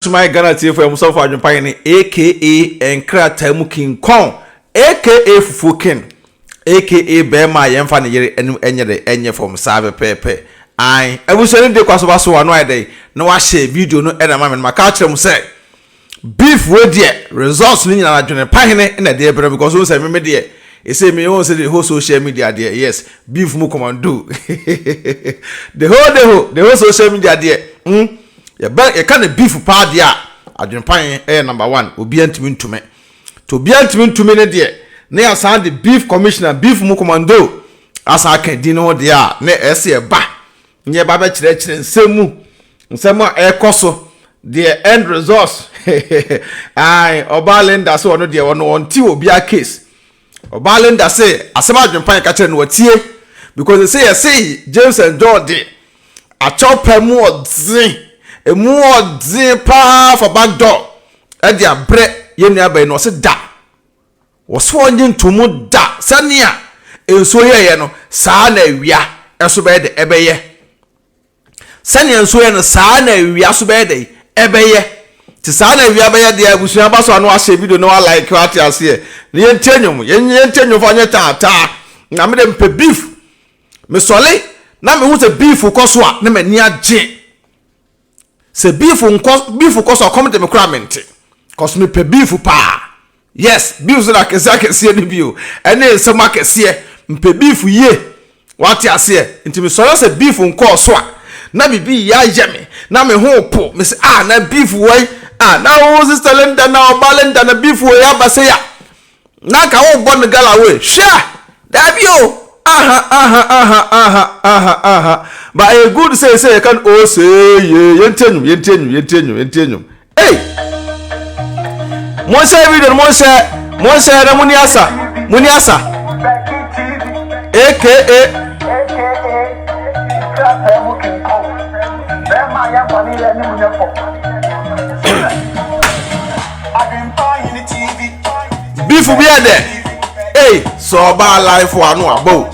to my Ghana TV for himself Adwenepahene aka Enkra Tamu King Kong aka Fufuken aka Bema Yemfa ne yere enye from Sabe Pepe I was saying de kwaso so wano ade na wa share video no e na ma me maka kire mu say beef we there results ni na Adwenepahene na dey because we say me there e say me won say the whole social media there yes beef mu commando the whole social media there you can beef pa dia Adwenepahene number 1 obi antimi ntume to obi antimi ntume ne de na ya sound the beef commissioner beef mu commando asa kan di no de a na ese ba nye ba ba kire nsemu ekoso the end results ai obalenda so no de wono nti obi a case obalenda say asema Adwenepahene ka kire no watie because they say James and John de a chopper mu emu odin pa for back door e dia bre ye nua ba no se da wo so onye ntomu da sania enso ye no saa na awia eso be de ebeye sania enso ye no saa na awia so be de ebeye ti saa na awia be ye de abusuan ba so anu a share video no like what you say ne yentenyum fa nye ta na me de mpe beef me sole na me hu se beef ko so a na me ni age se beef ko so come to me crament cause me pe beef pa yes beef so like kese ni bio ene se ma kese mpe beef ye what you say nti me so se beef nko so a na bibi ya yeme na me ho po me say na beef wey na wo sister Linda na obalenda na beef wey abase ya na ka wo bon gala we sha da bio but a good say you can Osei yentenyum hey mo share video mo share na muniasa aka beef be there hey so ba life for anu abo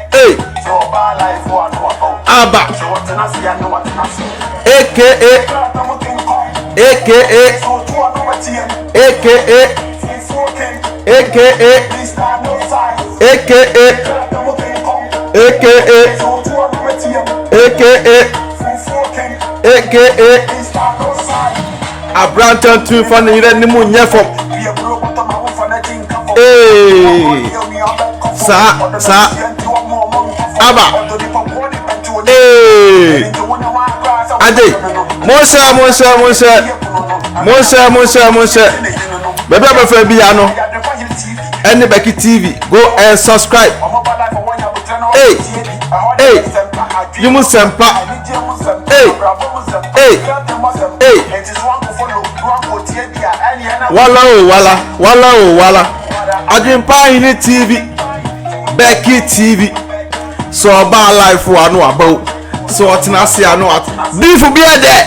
hey aba aka Abranton tu fan ni mu nyefom sa aba ade monse bebe abafa bi ya no ene Bɛɛf TV go and subscribe you must sempa wala Adwenepahene TV Bɛɛf TV so ba life wa no abo so otina se anu beef be there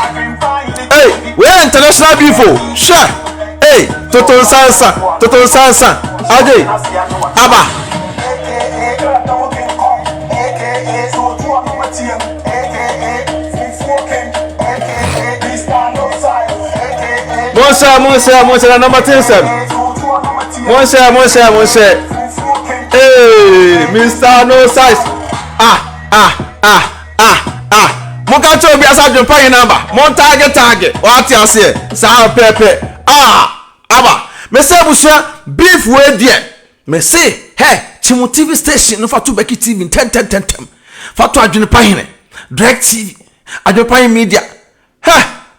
we international beef sure toton sansa ade aba Monse na number 10 Monse Mr. No size Monka cho bi asa Adwenepahene number mon target what you say sa pepe aba me say busua beef we there me say hey Chimu TV station no fatu Bɛɛf TV 10 fatu Adwenepahene direct TV Adwenepahene media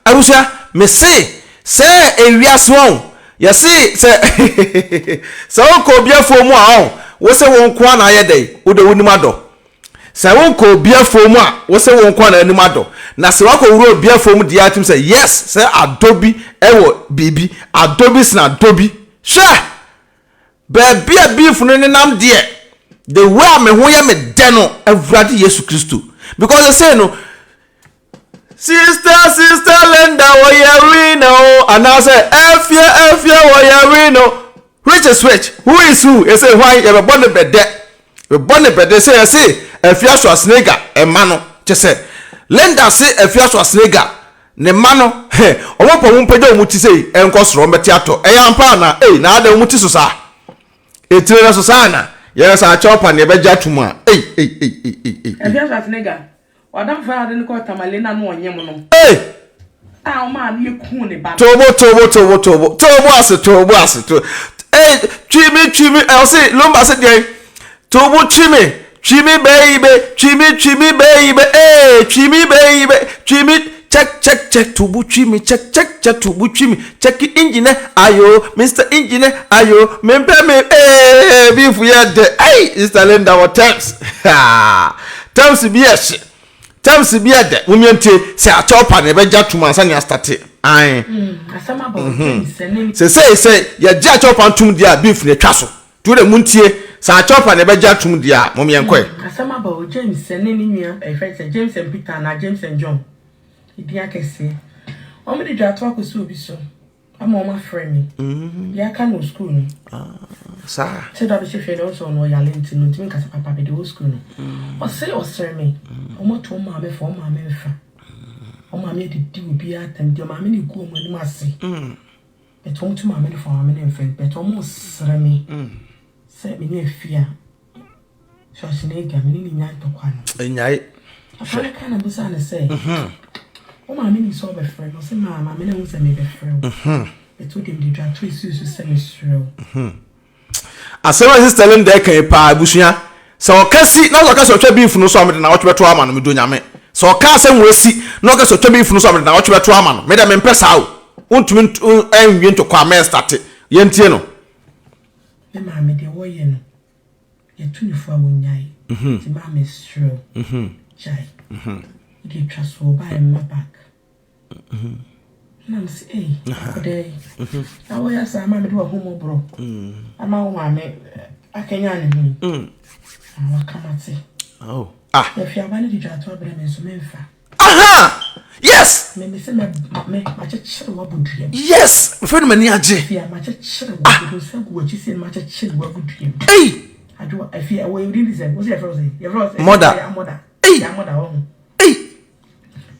abusua me say ewiase won you see say so ko biafo mu a wo se won kwa na Ayɛdɛ wo de wonimado say won ko biafo mu a wo se won kwa na animado na se wako wuro biafo mu dia tim say yes say adobi ewo bibi adobi sna adobi sure baby a beef no nenam de the way me ho ya me de no Awurade Yesu Kristo because they say no sister Linda Oyarino and I say Afia Oyarino which is which who is who they say why you born the bed we bonne bede say Afia Schwar emma no che say Linda say Afia Schwar ne ma no omopo mu pede omuti sei enkosoro mbeti ato eyampa na na ada omuti so sa etire na so sa na yes a chopa ne beja tumu a Afia Schwar wadam fa ade ko tamale na no onyem no o ma na yeku ne ba tobo ase chimi I say lomba se dey tobo chimi baby chimi check tubu chimi check tubu chimi check engine ayo Mr. Engine ayo mempe me beef ye de Mr. Linda what times times be de womiente say a chopa ne beja tuma ansa ne start asama ba say ya ja chopa tum dia beef ne twa so to de muntie sa chopa ne beja tum dia momienkwe asama ba o James ne ni nua friend James and Peter na James and John idia kese o me de dwa to akoso obi so ama o ma frame me ya ka no school no sa se da be che fere so no ya lenti no timi kasa papa be de school no o say o sere me o mo to ma be fo ma me fa o ma me de di obi atam de ma me ni ku o mo ni ma se e to mo ma me fo ma me ni mfen be to mo sere me se me ni Afia Schwar me ni nya to kwa no enyai afara kana be sa na say o ma me ni so be friend o se ma me na unse me be friend e to dem de dwa to isu se me sure asema sister Linda kan pa abusua so okasi na okasi otwa beef no so amede na otwa beto ama no me do nyame so okasi nwesi na okasi otwa beef no so amede na otwa beto ama no me da me mpesa o untumi enwie to kwa me start ye ntie no me ma me de wo ye no ye tuni fo awonyai ti ma me sure chai di trust for buy my back na say today na wo ya sa ma me do homo bro ama wo ma me akenya ne mi wakamate Afia ba ni di dwa to abere me so memfa yes me se me chechere wa budriem yes me fe no mani age Afia ma chechere wa budriem se go chi se ma chechere wa budriem ajo Afia we really say wo say mother ya mother wo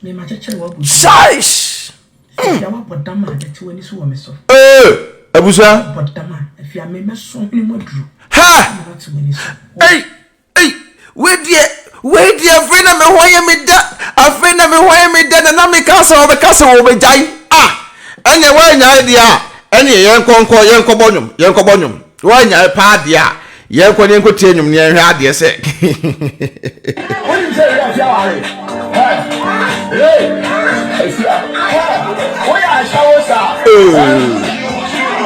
me ma chechere wa budriem shish ya wa bodama de ti woni so wo me so abusa bodama Afia me so ni modru we dear friend me hoye me da afena me hoye me da na me kasa wo be jai anya wa nya dia ene yenko bonyum wa nya pa dia yenko tie nyum ne hwe ade se woni se ya fia ware Afia wo ya shawo sa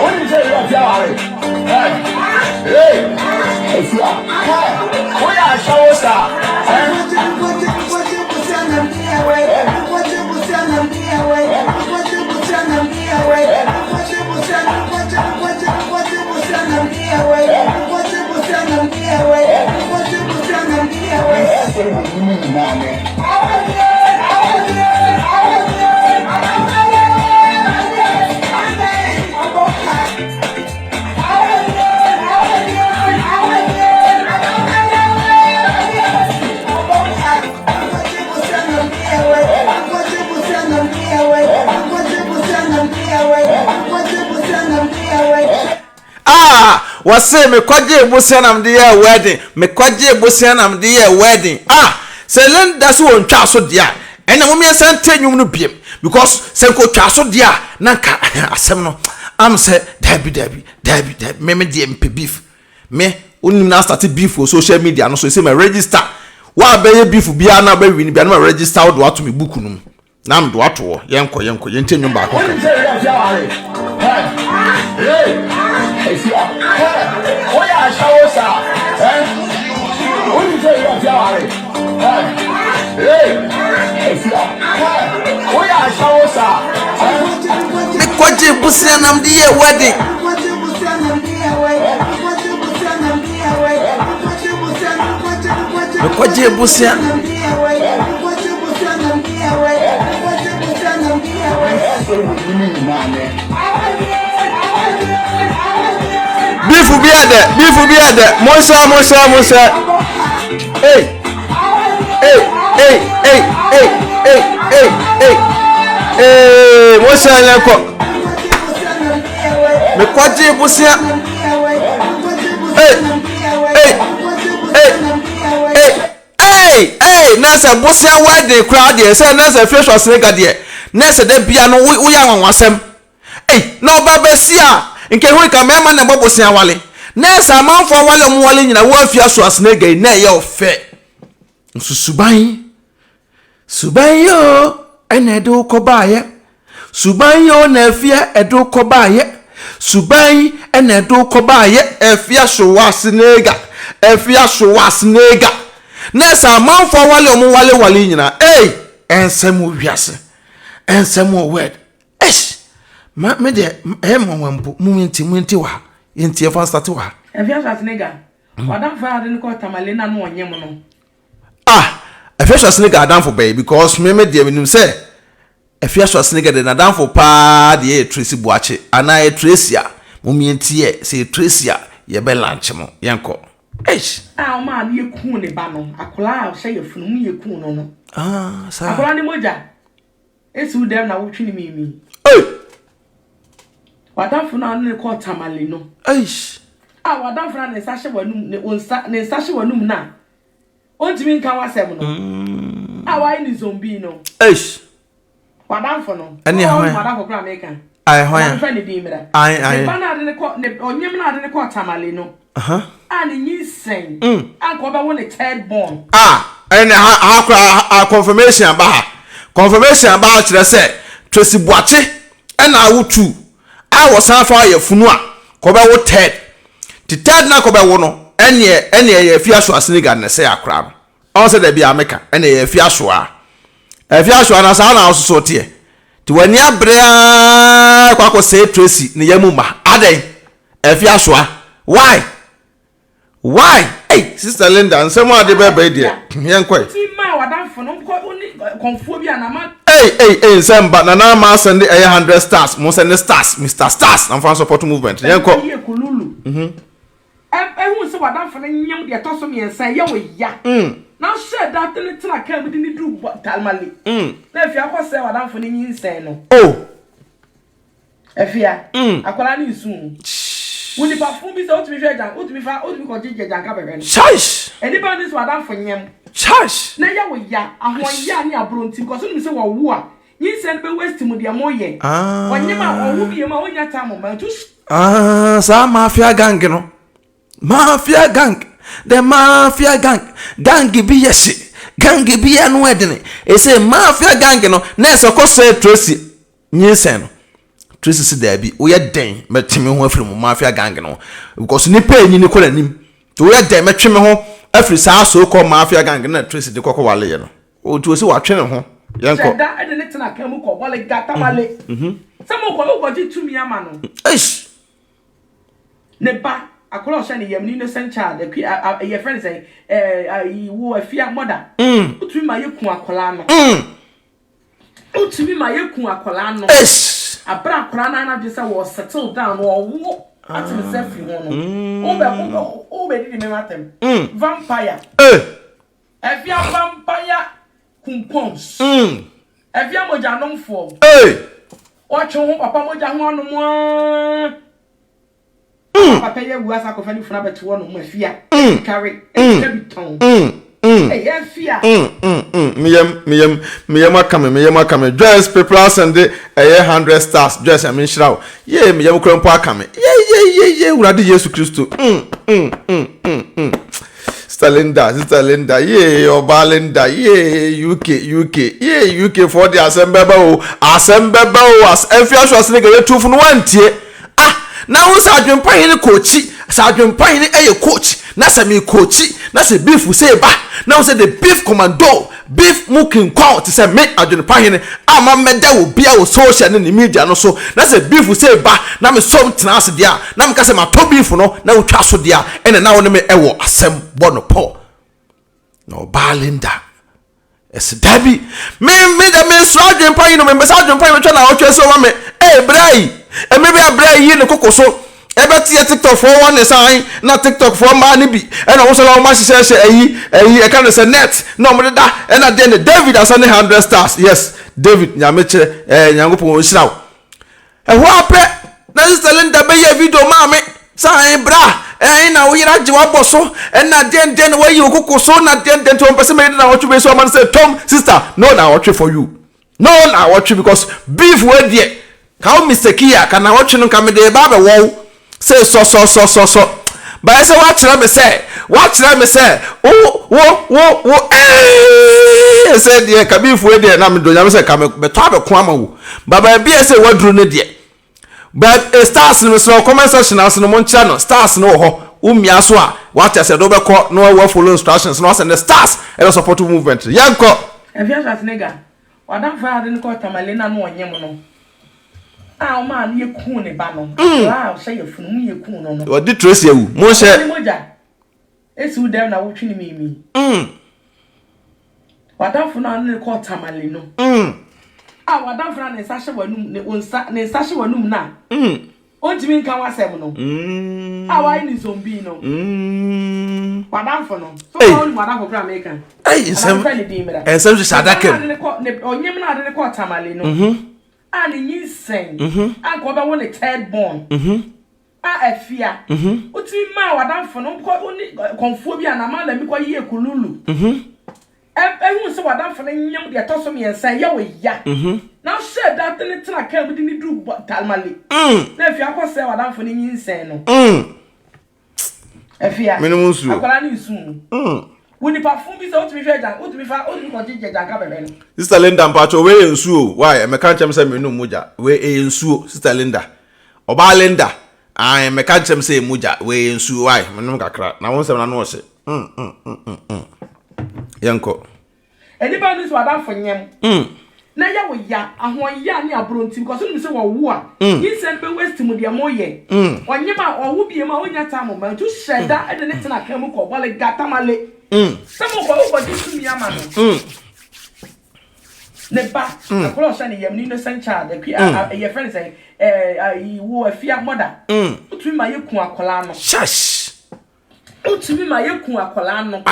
woni se ya fia ware Afia wo ya shawo sa wase me kwaje busianam de ye wedding me kwaje busianam de ye wedding se Linda so wontwa so dia ene mo me sente nwum no biem because se ko twa so dia na ka asem no am se dabi me de mp beef me onim na start beef for social media no so se me register wa be ye beef bia na ba win bia na register do ato me book no na am do ato yenko yente nwum ba ko oh yeah, show us out. What do you say, Afia? Oh yeah, show us out. Me kwaje busianam de wedding. Me kwaje busianam. Bifu biade, Musa. What's your me kwaji busia nasa busia wide crowd there say nasa fresh was nigga there nasa de bia no we ya wanwasem no babesia nke hu ka mema na bobusia wale nasa manfo wale mu wale nyina wo afia so asnega na ye ofe susuban yo ene de ukobaye suban yo na afia edo kobaye suban ene edo kobaye Afia Schwar nessa manfo wale omu wale nyina ensem wiase ensem word me de monwampo muminti wa yenti fa start wa Afia Schwar wadam fa ade ko tamale na no onyem no Afia Schwar adam for bay because me de menim say Afia Schwar de adam for pa de Tracy Boache ana Tracy a muminti say Tracy a ye be lunch mo yenko ma ye ku ne ba no akola say ye funu mu ye ku no sa akola ni moja esu dem na wotwi ni mimi wadam funu ne ko tamale no wadam funu ne sa hye wanum ne sa hye wanum na ontimi nka wasem no why ni zombie no wadam funu ani wadam funu America hoya friend di mira ba na de ne ko ne onyem na de ne ko tamale no and you sing uncle ba won a third born and ha confirmation about kire say Tracy Boache and awutu I was half fire funu a ko ba wo third the third na ko ba wo no ene Afia Schwar ne say akra no on say da bia meka ene Afia Schwar na sa na so tie ti wani abrea kwa say Tracy ne yamuma aden Afia Schwar why sister Linda and someone de bebe there yenkoi ti ma wadan fono ko oni konfuo bi anama semba na ma send 100 stars mo send stars Mr Stars and fan support movement yenko hu se wadan fono nyam de to so me ensan ye wo ya na share that ne tra kan bi ni du talmali na Afia ko se wadan fono nyin sen no Afia akola ni sun Wuni perfume bi se otumi hwe jan otumi ko jije jan ka bebe no chaish anybody this wadan for nyem chaish na ya wo ya ahon ya ni abronti ko so ni se wo wo a yin se be waste mu de mo ye onyem a owu bi ma onya ta mo ma tu sa mafia gang no mafia gang the mafia gang bi yesi gang bi anu edene e say mafia gang no na se ko say Tracy yin se no Tracy si dabi wo ye den metime ho afiri mu mafia gang no because ni pay ni ko lanim to wo ye den metweme ho afiri sa so ko mafia gang na Tracy de kokko wale ye no o to si wa twene ho yenko da ede ne tena kan mu ko wale gata male samo ko ji tumi ama no ne ba akola o shani yam ni innocent child your friend say wo Afia mother utumi ma ye ku akola no utumi ma ye ku akola no abra kora na just was settle down or wo atim self ho no o be di me matem vampire Afia vampire kumpons Afia moja nomfo watch ho papa moja ho anom papa ye wu asa ko fani funa beto no Afia carry cabiton Afia miyem akame dress people send 100 stars dress I mean shraw miyem krompo akame urade Yesu Kristo Sister Linda Oba Linda UK for the asembeba as Afia Schwar get two for one tie na wo sa Adwenepahene Adwenepahene coach na se me coach na se beef say ba na wo say the beef commando beef mukin kwa to say me Adwenepahene ama meda wo bia wo social ne media no so na se beef say ba na me som tena ase dia na me ka se ma to beef no na wo twa so dia ene na wo ne me ewo asem bono po no balinda es dabi me da me so Adwenepahene no me be Adwenepahene twa na wo twa so ma me brai maybe a brai yi ne kokoso Ebeti TikTok for one sign, not TikTok for money be. And also how much says I can't say net. No more that. And at the end David has only 100 stars. Yes, David Yamiche Yangopo Shao. And what that is telling the bay video mammy. Sign bra. And now we are Jiwaboso. And not then where you go so not then to a person made now what you be someone said, Tom, sister, no, now watch it for you. No, now watch you because beef word yet. How Mr. Kia can I watch you come in the barber wall? Say so. But I say watch let me say. Oh, eh. Say dear, come if we there. Now me do. I say come. But talk about kwama. But I be say what drew ne dear. But stars no so comment section as no mon channel. Stars no ho. Miaso a. What I say do be call no we follow instructions. No send the stars. And support movement. Yanko. Afia Schwar nigga. Wadam fa ade nko tamalena no onyem no. Ah, o man ye ku ne ba no. Wow, say ye funu ye ku no no. What did trace you? Mo she. Esu dem na wo twini mimi. Wadam funu an ne ko tamale no. Ah, wadam funu ne sahye wanum ne onsa ne sahye wanum na. Ontimi nkan wasem no. Ah, why ni zombie no. Wadam funu. So all wadam for American. Hey, some shadaka. Onyem na ade ne ko tamale no. And you sing, and go about a third born. Afia. Uti ma wadam for no only conphobia and a man let me call ye kululu. Everyone saw wadam for the young the tossum and say, Yo, ya. Now said that the little I can't do but talmali. If you are say wadam for the insane. Afia, minimum soon. When the perfume is out to be fed, out to be found, only for Jacka. Sister Linda Pacho, way in Sue. Why? I can't say no muja. Way in Sue, Sister Linda. Oba Linda. I am a catch say muja. Way in Sue. Why? Manuka crack. Now once I know it. Yanko. Anybody is what I'm for him. Now ya we ya, and one ya near Brunty because you say war. He sent me west to Mudia Moye. When you or will be a moya time to shed that at the next time I came up while I got tamale. Some of over this to me, Amano. The back, the cross and a innocent child, your friend say, you were a fiat mother. Put me my Yukua Colano. Shush! Put me my Yukua Colano.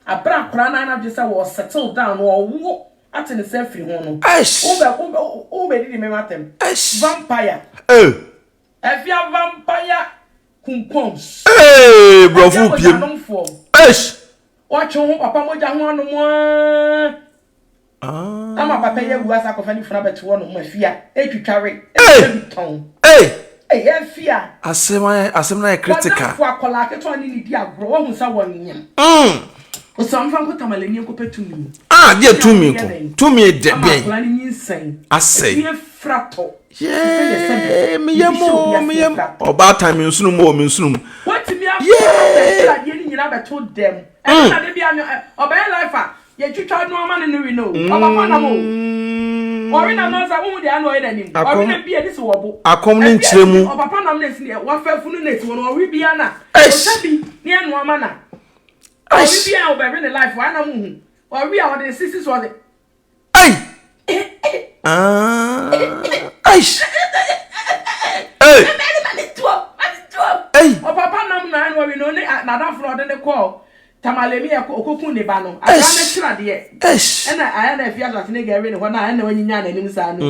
A black crana just was settled down or walk at the selfie one. Over did me at them. Vampire. Oh, if you are vampire, Kumpoms. Hey, bravo, for. Watch home, Papa Moja one more. I'm a papa who has a coffee from about one of my fear. To carry a tongue. Hey, fear. I say my critical. For Colaka, 20 dear, grow on someone. Or some from Cotamalinian compared to me. Ah, dear, to me, dead. Planning insane. I say, fratto. Yeah, me, about time in soon more, what to me? Yeah, you never told them. And I be a life. Yet you tried no man in the Reno. Or in a month, I won't annoy any. I couldn't be a this wobble. I come in Chimu. Or Papa Namnes near one fair fullness when we be Anna. Near no manner. I will be out by the life one of moon. Or we are the sisters was it. Hey, or Papa Nam where we know not fraud in the call. Tamalemi okokun ne ba no aka na kira de e na aya na Afia Schwar ne gari ne ho na na wanyi nya na nim sa no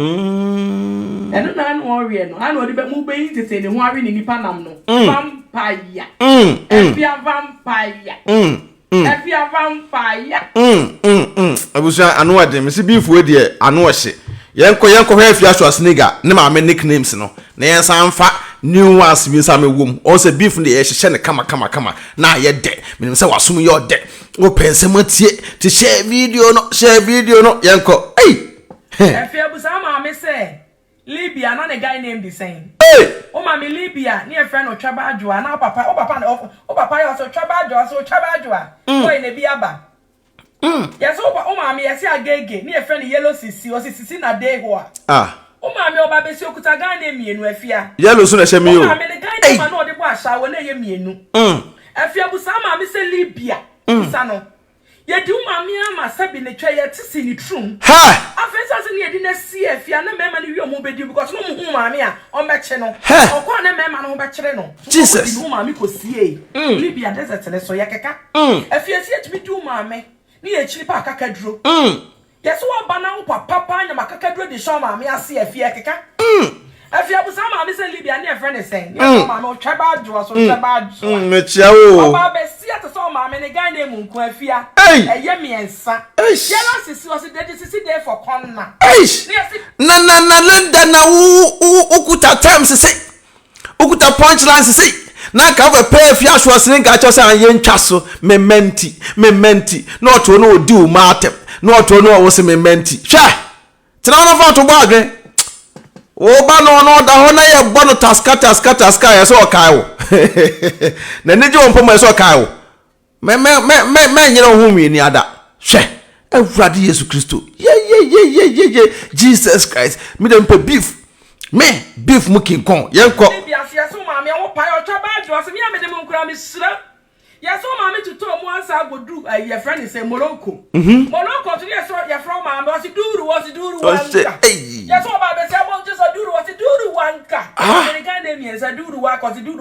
eno na no ori no ana odi be mu be yin tete ne ho ari ne nipa nam no vampire Afia vampire Afia vampire abusa anu ade me se beef we de anu ohye yenko hwe Afia Schwar snega ne ma me nicknames no na yensa mfa new ones bi sa me wom o se beef ne ye hye ne kama na Ayɛdɛ menim se wasum ye ode o pense matie to share video no yenko Afia busa ma me se Libya na ne guy name the same o ma me Libya ne friend o twaba adwoa na papa ya so twaba adwoa o ne bi aba yes o ma me yesi agege ne friend yellow sisi na day ho o ma me oba besi okuta gan na mienu Afia yellow so na hye me o ma me ne guy ma na ode bo ahya wo na ye mienu Afia busa ma me se Libya busa no ye di ma me ama sabi ne twa ye tisi ni trum ha afensa se ni edi na si Afia na mema ni wi omo bedi because no hu maame a o meche no okwa na mema no be kire no Jesus hu maame ko sie Libya desert ne so yakeka Afia si etimi du maame ni e chiri pa akakaduro yeso wa bana wo papa nya makakaduro de show maame ase Afia keka Afia bu sama maame se Libya ne friend sen yeso maame o twaba adwo so twaba adwo mechia o baba be si ate so maame ne gan na mu nko Afia eye miensa yela sisi o se dedi sisi dey for corner na lenda na ukuta terms say ukuta punchlines say na ka we pay Afia Schwar sin ga cho say an ntwa so mementi na oto no odi o matem na oto no wo se mementi hwe tena no fa to gba o ba no da ho na ye gbo no taska ye so kai wo na ne je won pomo ye so kai wo me nyere ho mi ni ada hwe Awurade Yesu Kristo ye Jesus Christ me dem pe beef mu king kong yenko Afia so maame wo pa yo twaba adwo so me amede mu nkura me sira ya so maame tutu mu ansa agodu ye friend say Morocco to ye so ye from maame was duru wanka ya so ba be say mo just duru wanka me ga na mi say duru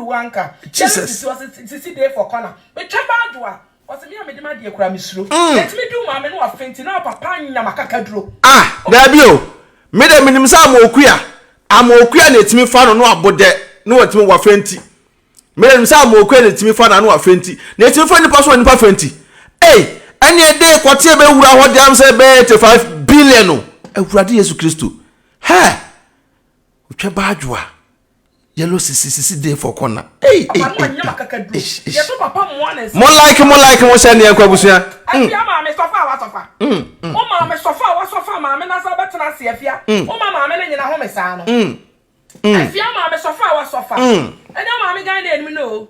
wanka Jesus was sisi dey for corner me twaba adwo was me amede ma de kura me siro let me do maame no afenti na papa nya makakaduro da bi o me de minim sa amokua na etimi fa no abode no watimi wa fenti me say amokua na etimi fa na afenti na etimi fa nipa so nipa fenti ene ede kwate be wura ho dem say be 85 billion no Awurade Yesu Kristo utwa badwa yellow sisi dey for corner yeso papa mo honest mo like mo say ne akwabusia Afia maame sofa wa sofa o maame sofa maame na sa betena se Afia o maame ne nyina ho mesa no Afia maame sofa wa sofa ene maame gan na enum no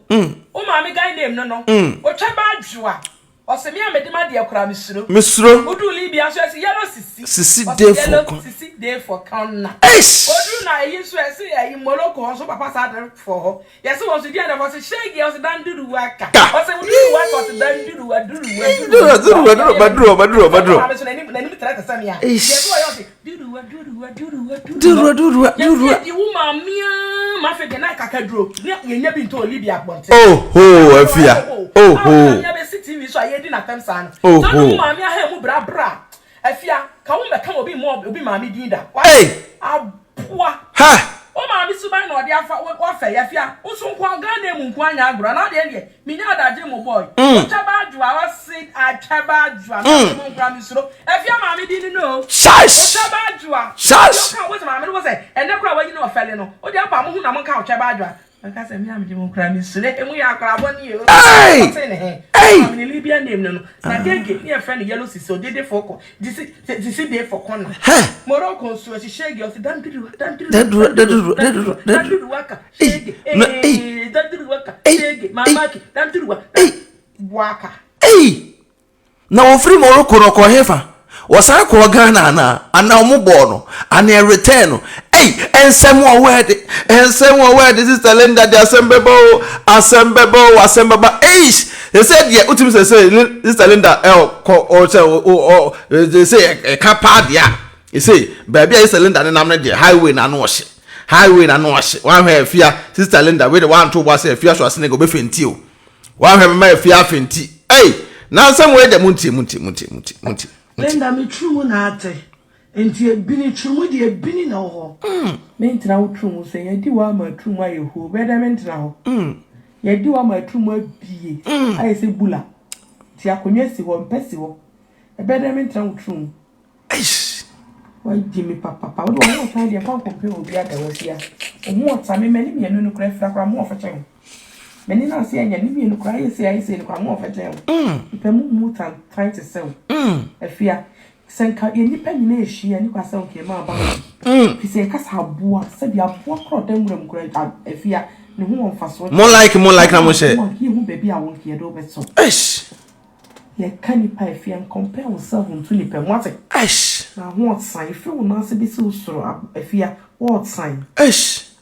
o maame gan na enum no o twaba adwoa o se me amede ma de akura misuro odu Libya so ese yellow sisi dey for corner odu na yi so ese yi Morocco so papa sa dey for ho yesi won so dia na for se shege o se dan duru waka o se duru waka o se dan duru baduru so na ni tra ta samia yesi o yo se duru yesi woman mia ma fe de na kakaduro ye nya bi nto Libya bonte Afia ya be TV so ayedi na temsan so no maami aha mu bra Afia ka wo meka obi maami dinda aboa o maami suban na ode afa wo fa Afia wo so nko ga na mu nko anya agro na de minya adaje mo boy chaba adwa wa sit chaba adwa na mo nkra mi suro Afia maami din no chaba adwa ka wo maami no say ene kra wa yi no ofele no o de apa mo hu na mo ka chaba adwa aka se mi amde mo kra mi sure emu ya kra boni yo ni Libya name no na gege ni e friend yellow sisi odede foko disi dey for corner Morocco so si shege o si dan duru waka shege dan duru waka shege mamaki dan duru waka na wo free Morocco no ko hefa wasa ko Ghana na ana omugbo no ana return ensem wo word sister Linda the assemble they said yeah utim say sister Linda they say ka pa dia they say baby sister Linda na nam na the highway na no one have Afia sister Linda we the one to was Afia Schwar go be fenti o one have my Afia fenti na some way the munti Linda me true na ate enti ebini true de ebini na ho me ntra wo true say yedi wa ma true ma yeho be da me ntra ho yedi wa ma true ma bie aye se bula ti akonwa si ho mpesi ho e be da me ntra wo true wa di me papa wo do wo tan de kwa kompe obi ada wasia o mo ta me mani me no kra fra kwa mo ofachen meni na se anya ni me no kra ye se kwa mo ofachen pe mu tan trying to sell Afia senka ye nipa nyina ehia ni kwasa nke ma ba fi se kasa aboa se bia aboa kro dem wura mkura Afia ne ho won faso mo like na mo she ye hu baby a won ke do beso ye kan nipa Afia compare yourself to nipa mwate na ho otsan ife wo na se bi se usoro Afia wo otsan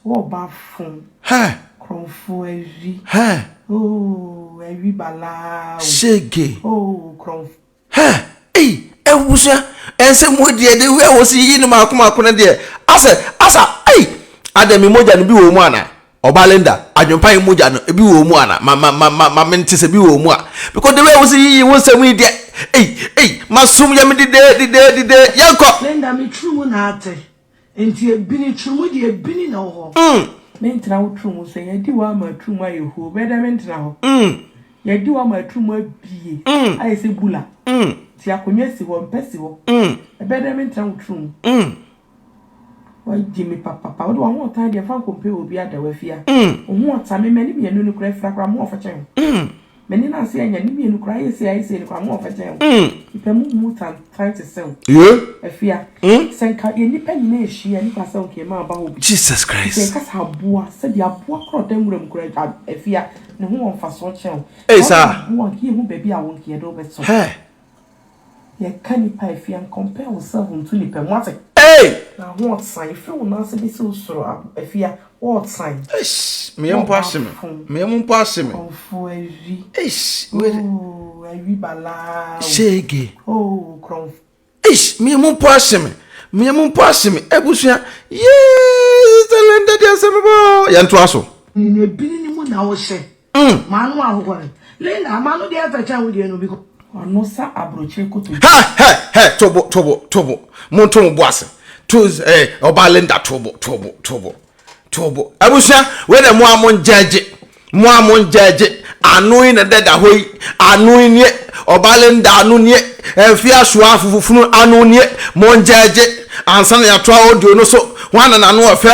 wo ba fun kronfo evi evi bala shege kronfo ewusia ense mo de we wo si yi no makoma de asa Adam moja no bi wo mu ana Obalenda Adwenepahene moja no bi wo mu ana ma mente se bi wo mu a because the way wo si yi wo nsam yi de masum ya me de yanko Linda me true mu na ate enti ebini true mu de ebini na ho me ntra wo true mu so ye di wa ma true mu aye ho be da me ntra ho ye di wa ma true mu abie aye se bula ti akonwa si ho mpesi ho e be da me ntra wo true mu why Jimmy papa what do I want time dey fan compare obi adawa fia ohu ota me mani bi enu nukura fra mo ofachen mani na se anya ni bi enu kura ye se ni kura mo ofachen ipe mu time to sell afia senka ye ni pani na ehia ni kwasa oke ma ba obi Jesus Christ se kasa aboa se dia aboa kro dem wuram kura afia ne ho wonfa so chen sir aboa ki hu baby a wonke do be so ye can pa afia compare yourself to ni pe mo na what sign feel na se bi so soro afia what sign me mpo aseme konfo evi evi bala shege kronf me mpo aseme ebusua Lenda dia aseme bo ya nto aso ni ebini ni mu na wo hye manu ahogore Lenda manu dia facha wo die no bi ko ono sa abrochire koto tobo monto bo ase tools Obalenda tobo abusia we na mo amon judge anu ina deda hoyi anu nie Obalenda anu nie Afia Schwar fufunu anu nie mon judge ansan ya to audio no so wana na no ofe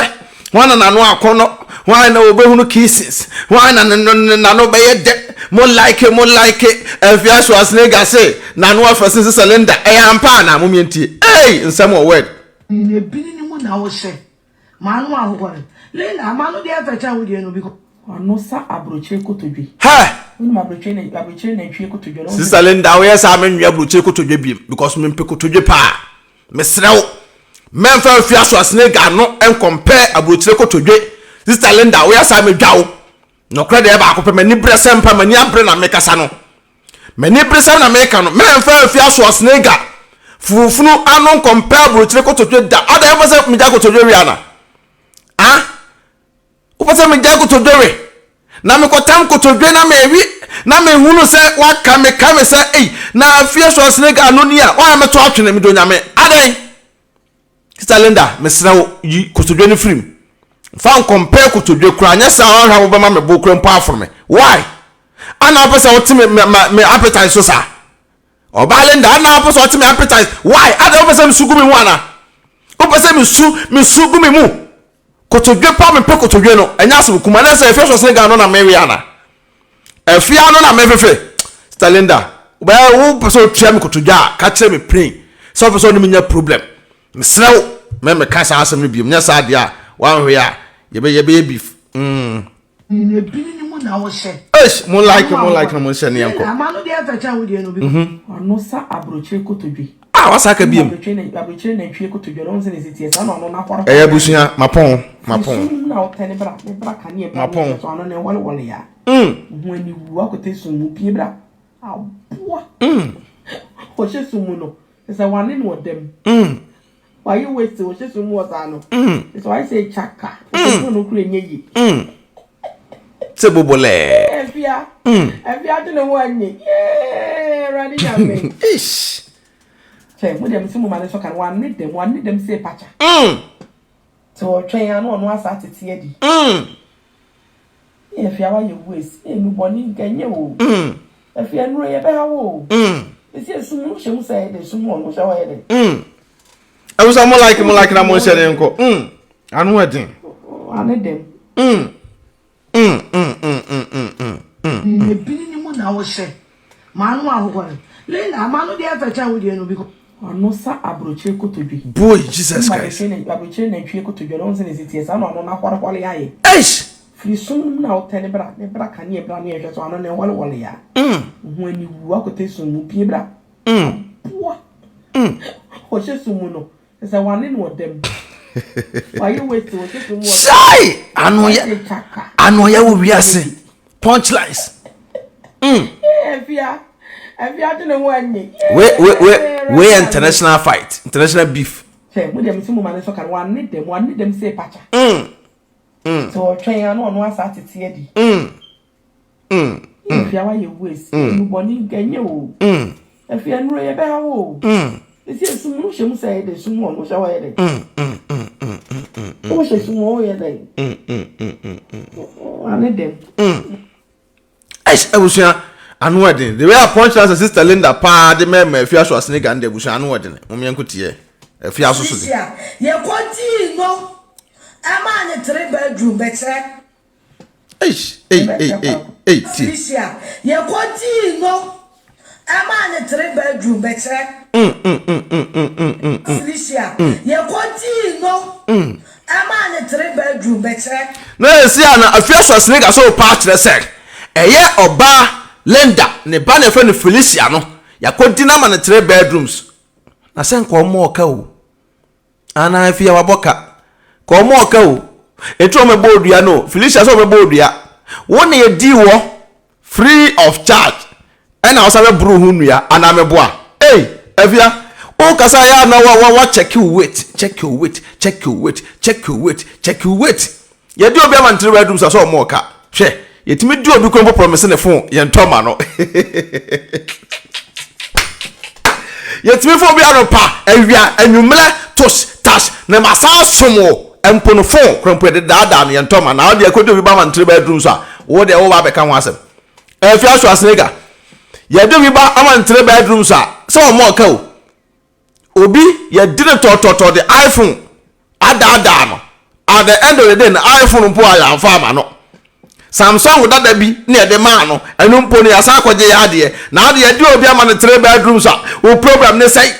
wana na no akono wana na obehunu kisses wana na no be de mo like Afia Schwar snega say na no ofe since Lenda ampa na mo mientie nsam o word ni ebini ni mu na wo hye manu ahogore Lenda manu de afacha wo die no bi ko ono sa abrochire kotodwe ni abrochire na twie kotodwe no Sister Lenda we sa menwa abrochire kotodwe bi because me mpe kotodwe pa mesrew memfa Afia Schwar snega no en compare abrochire kotodwe Sister Lenda we sa medwawo no kra de ba akopɛ mani bresem pa mani abre na mekasa no mani bresem na meka no memfa Afia Schwar snega fufunu anu compare abrochire kotodwe da ada e pese me ja kotodwe wi ana upase me ja kotodwe we na me kotam kotodwe na me wi na me hunu se waka me ka me se na Afia Schwar snega anu ni a wa me to atwene me do nyame adan Sister Lenda me srawo yi kotodwe ni film fan compare kotodwe kura nya sa on ha wo ba ma me bo kura mpo afro me why ana pese wo ti me appetite so sa Obalenda ana pese wo ti me appetite why ada wo pese me sugu me hu ana wo pese me sugu me mu kotodwe pa me pe kotodwe no enya so kuma na se Afia Schwar snega no na me wi ana Afia no na me fefe Sister Lenda ba wo pese wo tua me kotodwe a ka kire me praying so pese no me nya problem me srawo me ka sa asem no bi nya sa dia wan hwe a ye be beef ni ebini ni mu na wo hye mo like no mo hye ne yanko manu de afacha wo die no bi ono sa abrochire kotodwe wasa ka biem abrochire na twie kotodwe no nse ne sitie sa no na kwaro busia mapon na o tene bra ka ne bra so ano ne wole ya hu ani wu akote sumu pie bra aboa o hye sumu no se wane no dem why you wait to hye sumu wasa no so I say chaka o no kure nyeyi se bobole Afia de no wanye radi jame che mo dem simu mane so kan wane dem say pacha so twen ya no asa tete adi Afia wa you waste enu boni nkanye o Afia nuro ye be ha wo esi sumu no shemu say de sumu no sha wa ye de awusa mo like na mo hye ne nko anu adin ane dem ni ebini ni mu na wo hye manu ahogore Lenda manu de afacha wo die no bi ko ono sa abrochire kotodwe boy Jesus Christ abrochire na twie kotodwe no nse ne sitie sa no na kware yaye free sum na o tene bra ka ne bra ne hwe so ano ne wole ya hu ani wu akote sumu pie bra boa o hye sumu no se wane no dem why you wait to hye sumu sai ano ya wo wiase punchlines Afia Afia didn't want me. We international fight, international beef. Say, we them some man so can one need them say pacha. So train on one side to see. If you are your waist, you bonny gain you. If you are no about it's just some motion say the someone was away. What's a small day? I need them. I was an wedding. The way I punch as a sister Linda pa the man Afia Schwar snake and the bush and wedding. Mumiankutie. Afia Schwar. Ye quanti no. A man in 3-bedroom better. Hey. Felicia, ye quanti no. A man in 3-bedroom better. Felicia, ye quanti no. A man in 3-bedroom better. No, see, Afia Schwar snake I saw patch the sack. Oba Linda ne ba ne friend Felicia no ya kontina ma ne 3 bedrooms na sen ko mo ka o ana Afia waboka ko mo ka o etro me bodua no Felicia so me bodua wo ne ye di wo free of charge and I be bru hu nua ana me boa Afia o kasa ya na wa check your weight ye di obi am 3 bedrooms so mo ka hwe yetimi di obi ko promise ne phone ye ntoma no yetimi fo bi anopa awia anwumle tosh tash na masa somo empo no phone krompo de dada ne ntoma na o de akodi obi ba man 3 bedroom so wo de wo ba be ka ho asem Afia Schwar snega ye de obi ba man 3 bedroom so o mo ka o obi ye dire to the iPhone ada no at the end of the day na iPhone mpo aya amfa ma no Samsung dada bi ne de ma no enu mpo ne asa akwaje ya de na ade di obi ama ne 3 bedrooms o problem ne say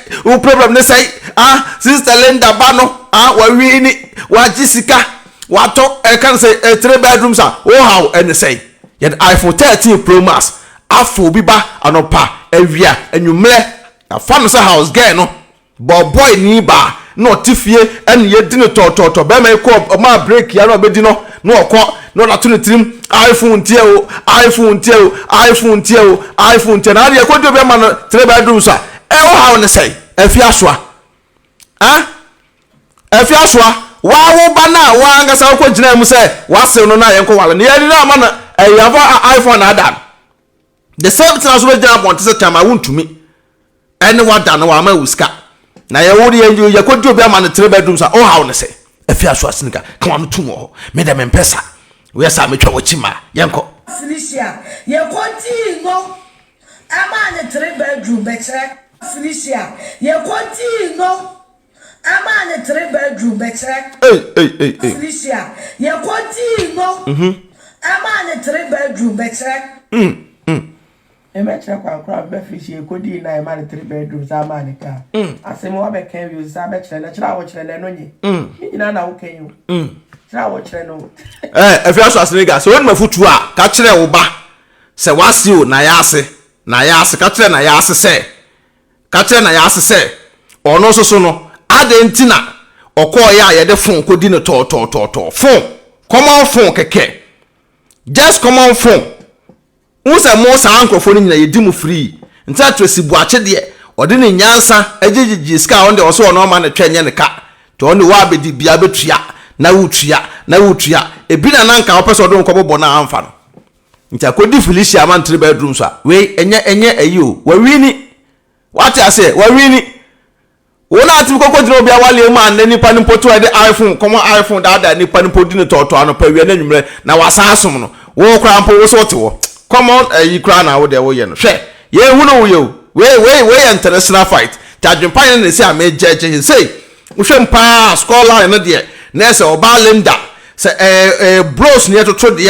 sister Linda ba no wa wi ni wa jisika wa to kan say 3 bedrooms o how and say yet iPhone 13 Pro Max afo bi ba anopa awia enwumle afa no say house girl no boy ni ba no tifie en ye di no to be ma ko ma break ya no be di no okọ no na tunu trim iPhone tie o iPhone na de ko do be ma no 3 bedrooms o how ne say Afia Schwar Afia Schwar wa wo ba na wa ngasa ko gina mu say wa se no na ye ko wale ne ye na ma na iPhone na dan the same thing as we jam want say time I want to me any what dan wa ma wuska na ye wo de ye ko do be ma no 3 bedrooms o how ne say Afia Schwar sinka kan no tumo ho me de me mpesa we sa me twa wachima yenko Felicia ye quanti no. A man in 3-bedroom better. Felicia ye quanti no. A man in 3-bedroom better. Felicia ye quanti no. A man in 3-bedroom better. Emetra kwa Bɛɛf ye kodi na man in 3 bedrooms a man ka asemo wa be kan wi sa be kire na kira wo kire na no nyi nyina na wo kan yu kira wo kire no Afia Schwar snega so when mafutu a ka kire wo ba se wase o na ya ase ka kire na ya ase se ono so no adentina okọ ya Ayɛdɛ phone kodi no to phone common phone keke just common phone unsa mo sa ankrofo ni nyina yedi mu free nta tresi buache de ode ne nyansa agegigi ska onde oso ono ma na twenye ne ka to oni wa bedi bia betua na wutua ebi na nanka opeso odo nkobobo na amfa no nta kodi Felicia man 3 bedrooms we enye ayo wa wini what I say wa wini wona ati kokko dino bia wale ma na nipa ni poto de iPhone komo iPhone da nipa ni podi ni toto ano pa wi na nwumre na wasa asom no wo kra mpo wo so te wo come on you cry now wo de wo ye no hwe ye hu no wo ye we international fight Adwenepahene ne say am jeje say wo hwe mpa score line no de na say oba Linda say bros ne to de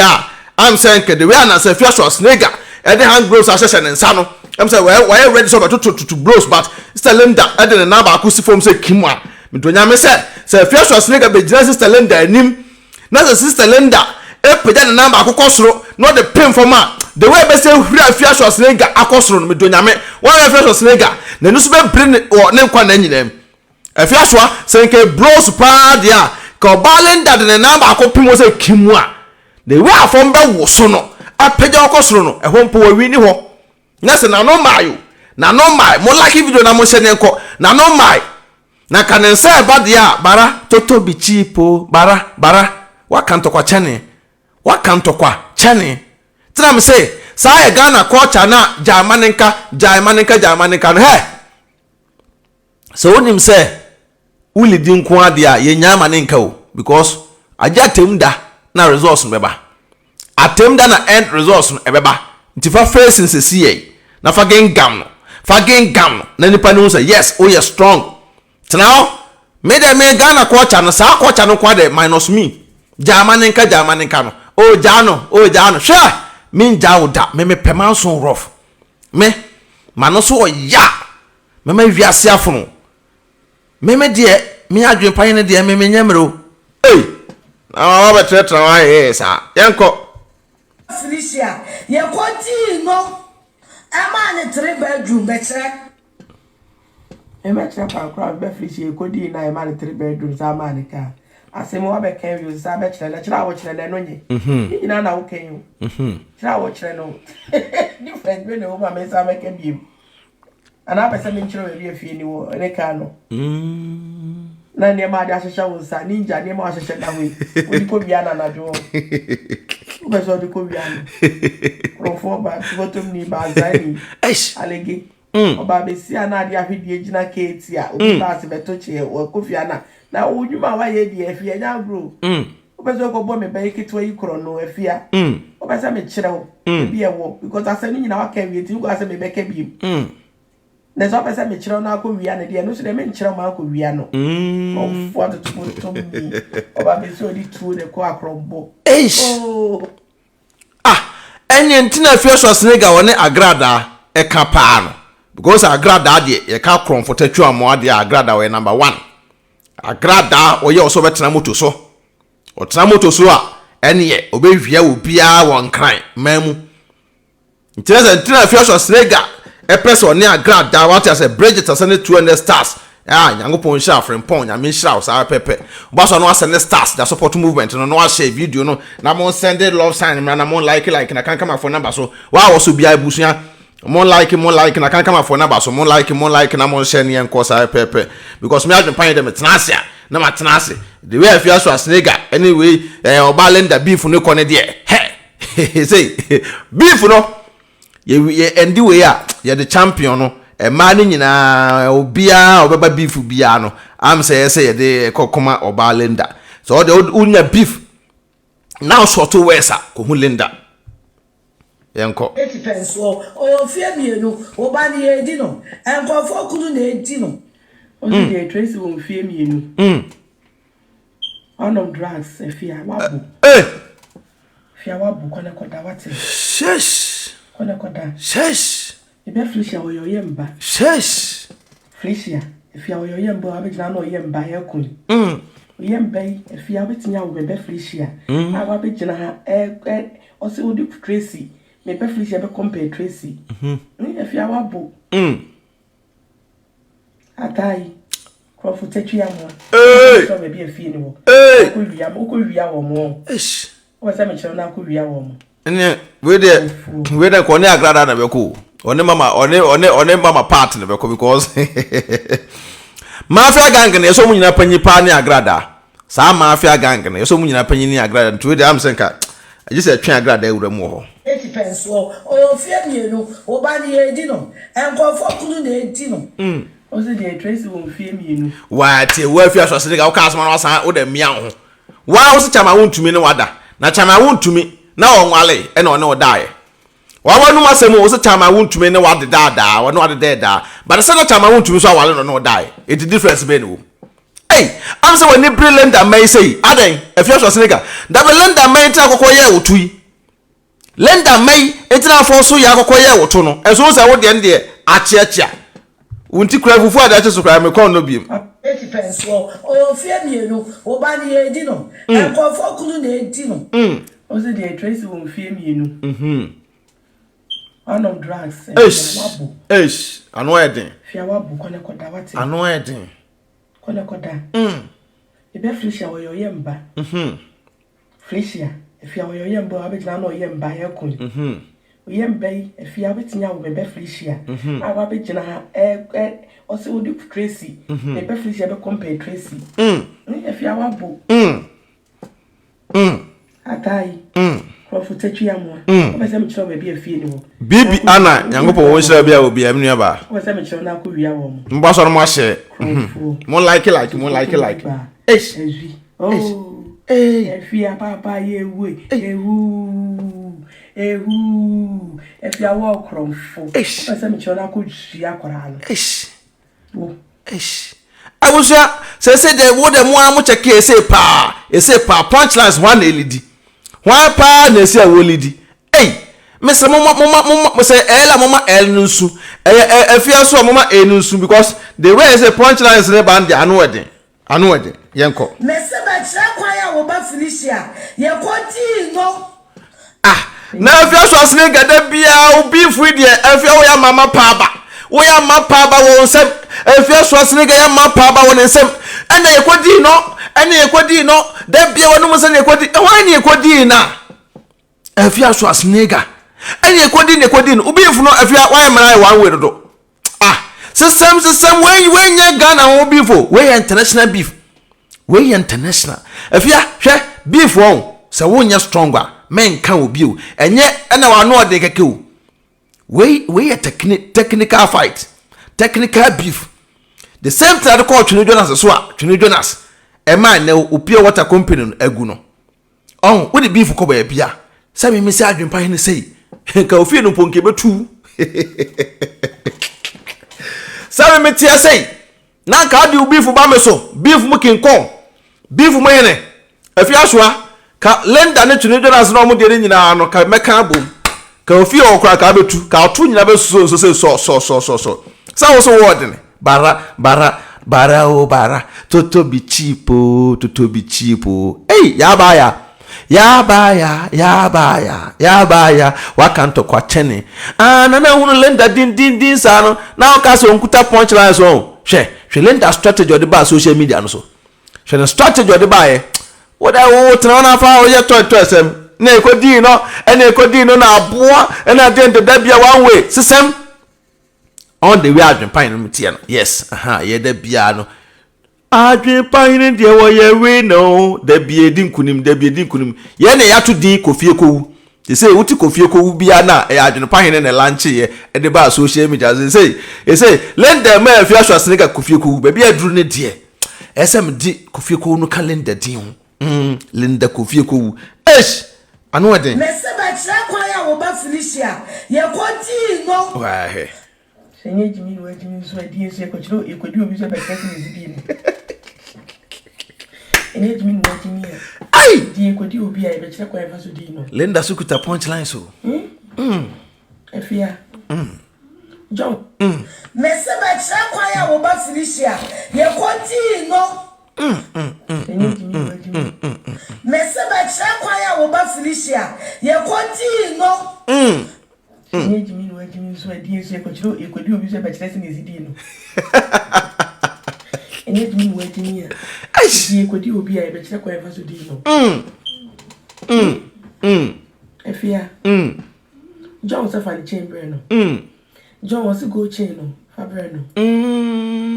am saying ke de we na say Afia Schwar snega e de hand bros asese ne nsa no am say why ready so to bros but sister Linda e de na ba akusi form say kimwa me do nya me say Afia Schwar snega be jina sister Linda anim na sister Linda e peda ne number akokọ soro no the pain for ma the way be say huri Afia Schwar snega akosoro no me do nya me one Afia Schwar snega na nusu be bring ne nkwa na nyinem Afia Schwar say ke bros pa dia ka ba Linda de ne number akopim say kimwa the way afom be wo so no apagya okosoro no ehompo wa wi ni ho Nese na no mayo. Na no mai. Mo like video na mo share nko. Na no mai. Na kanense ba dia bara toto bi chipo bara. Wakanto kwa chane. Wakanto kwa chane. Tena me say sa e Ghana culture na Jaimaninka no he. So wonim say uli di nko ade a ye nya maninka o because aja temda na resource no beba. Atemda na end resource no ebeba. Nti fa face nsesiye na fa gengam no. Na nipa no say yes, oh you strong. Now me de me Ghana culture no sa culture no kwa de minus me. Jaimaninka no. Oh jano. Sure. Me jawda me pemanso rough. Me mano so ya. Me wiase afono. Me de me Adwenepahene de me nyamro. Hey. Na wa betre wa sa. Yenko. Felicia, ye kwoti no. Ama ne 3 bedroom betre. E metre pa kra be Felicia kodi na e ma ne 3 bedroom sa ma ne ka. Asemo wa be kan wi sa be kire na kira wo kire na no nye. Ina na wo kan yo. Kira wo kire no. Different we no ma me sa be kan bi. Ana pese me kire we afie ni wo ne ka no. Na ne ma da hyehyɛ wo sa ninja ne ma hyehyɛ da we. Odi ko bia na na do. Wo be so di ko bia no. Profo ba fotom ni ba zani. Alege. Oba be si ana ade ahwedie gina keti a obi ba se beto che wo kofia na wudwuma wa ye di afia nya bro obezo ko bo me be kitwa yi kro no afia obesa me kire wo bi e wo because asani nyina wa ka wi ti go ase me be ka bi na so obesa me kire na akọ wia na de no so de me kire ma akọ wia no of what to me oba be so di tu de ko akrombo Enye ntina Afia Schwar snega woni agrada e ka pa no because agrada de e ka kromfo tatu amo de agrada we number 1 agrada oye oso betena moto so otena moto so a ene obehwia obia won kran mamu ntina Afia Schwar snega e person oni agrada what as a Bridget asane 200 stars nyangopon sha frimpon nya me sha sa pepe obaso no asane stars da support movement no share video no na mo send love sign na mo like na kan kama phone number so wa wo so bia ebusuya mo like na kan kama phone number so mo like na mo share ne enko sa pepe because me Adwenepahene dem tenase na ma tenase the way Afia Schwar snega anyway oba lenda beef no ko ne de say beef no ye endi we a ye the champion no ma ni nyina obia obeba beef bia no am say ye de kokoma oba lenda so the unya beef now short to wesa ko hu lenda yenko it depends o fie mienu oba ni edi no enko fo kunu na edi no o dey trace won fie mienu on of drugs Afia wabu Afia wabu kona koda wate shesh kona koda shesh ebe Felicia wo yo yemba shesh Felicia Afia wo yo yemba abegina no yemba yakun yemba Afia betinya wo bebe Felicia aba begina ha o se odi Tracy me be Felicia be compare Tracy Afia wabu atai Crofo tetu ya mo so be be afie ni wo ko wia wo mo o se me chero na ko wia wo mo ene we de ko ne agrada na be ko one mama part na be ko because mafia gang na so munyina panyi pa ne agrada sa mafia gang na so munyina panyi ni agrada nto we de am senka I just twen agrada ewura mu ho it depends o fie mienu oba ni edi no enko fo kunu na edi no o se dey trace won fie mienu wa tie wo Afia Schwar snega wo ka asma no san wo da mia ho wa wo se chama wontumi ne wada na chama wontumi na onwale e na one odae wa wanu masemu wo se chama wontumi ne wade dada wa no wade da but se na chama wontumi so awale no odae it difference be no hey am se woni brilliant am say aden Afia Schwar snega da be lenda mai tra kokoye otui lenda mai etina fo so ya kokoye woto no enso se wo de nde achiachia wunti kura fufu ada che so kura me kon no biem it depends o fie mienu oba ni edi no enko fo kunu na edi no o se dey trace won fie mienu on of drugs wabu ano eden Afia wabu kona koda wate ano eden kona koda ebe Felicia wo yo yemba Felicia Afia wo yo yemba abegina no yemba yakun yem bay if you have it now with Beflicia. I will be Jana also would Tracy. The Beflicia be compare Tracy. If you are book. I die. For Techiamo. What's a mature baby a feeling? Bibi Anna, young people won't be able to be nearby. What's a mature now could be a woman? Boss on my share. More like it, more like it. Oh, if you are papa, you will. If you are walk from four, what's a mature now could see a coral. I was say the word and one much a case, say pa, punchlines one lady. Why pa nesi a wolidi? Hey, Mr. Mama say Ella Mama El Nusu. Afia Schwar Mama El Nusu because the way is a punchline is the band the annuity. Yanko. Mr. Bachakwaya will be Felicia. Your quantity no. Now Afia Schwar snake at the beer, beef with you. Afia Mama Papa. We are my papa won't say Afia Schwar snake and my papa won't say. And the quantity no. Any equity no, there be a woman saying equity. Why any equity na? Afia Schwar nigga. Any equity, ubi if no, if you are why am I one way to do? System way when you Ghana won't be for. Way international beef. Way international. If you are beef won't, so when you're stronger, men can't be you. And yet, and I know they can kill. Way a technical fight. Technical beef. The same thing I call Jonas as well. Jonas. A man now pure water company eguno. Oh, what the beef for a beer? Sammy Miss Adwenepahene say, Kaufie no ponke betu. Sammy Metia say, now can you beef for Bameso, beef mukin corn, beef mayene. Afia Schwar, ka lend an to as no more getting in a no can make a boom. Kaufie or crack a betu, Kautun never so. So also warden, bara o bara toto be cheap. Hey, yabaya wakanto kwa chene na hunu lenda din sano now kaso onkuta punchline so she lenda strategy of the bar social media no so she the strategy of the bar what I want na fa o ye to sem na ekodi no na aboa na den de bia one way system on the way Adwenepahene no metia no yes Ayɛdɛ bia no Adwenepahene de wo ye we no da bia di nkunim ye na ya to din Kofie Kowu they say wuti Kofie Kowu bia na Adwenepahene na lanche ye e de ba social media they say lend them Afia Schwar snake Kofie Kowu ba bia duru ne de esem di Kofie Kowu no calendar din Linda Kofie Kowu anu ade Mr. Bachakwaya will be Felicia. Your quantity no. Why Senye Jimmy wa Jimmy so adi ese ko you could do so by person is being. Enye Jimmy wa Jimmy. Ai di ko di obi ai be kire kwa eva so di no. Linda sukuta punchline so. Afia. John. Mr. Bachakwaya will be Felicia. Your quantity no. Senye Jimmy wa Jimmy. Mr. Bachakwaya will be Felicia. Your quantity no. Senye Jimmy wa Jimmy so adi ese ko you could do so by person is di no. Enye Jimmy wa Jimmy. Di ko di obi ai be kire kwa eva so di no. Afia. John was a chamber no. John was a go chain no. Fabreno.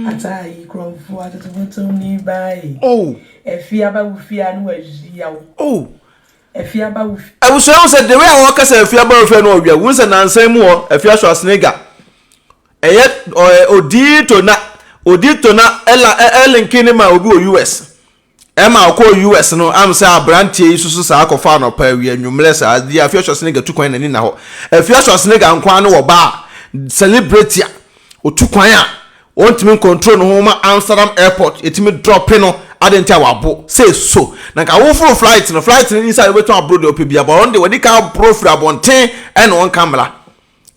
Atai kromfo atatoto ni bai. Oh. Afia ba wufia no wazia wo. Oh. Afia ba wufia. I was say the way I work as Afia ba wufia no wia. Won say nansem wo Afia Schwar snega. Odito na Ellen Kinema obi o US. Emma ko US no am say abrantie isusu sa akofa no pa wi anwumle sa di Afia Schwar snega tukwan na ni na ho. Afia Schwar snega nkwan no wo ba celebrity otukwan a won't control no homa Amsterdam airport etimi drop no adenti awabo say so na ka wo fro flight no inside we to abroad o pebia but on the we ka profile abonten and on camera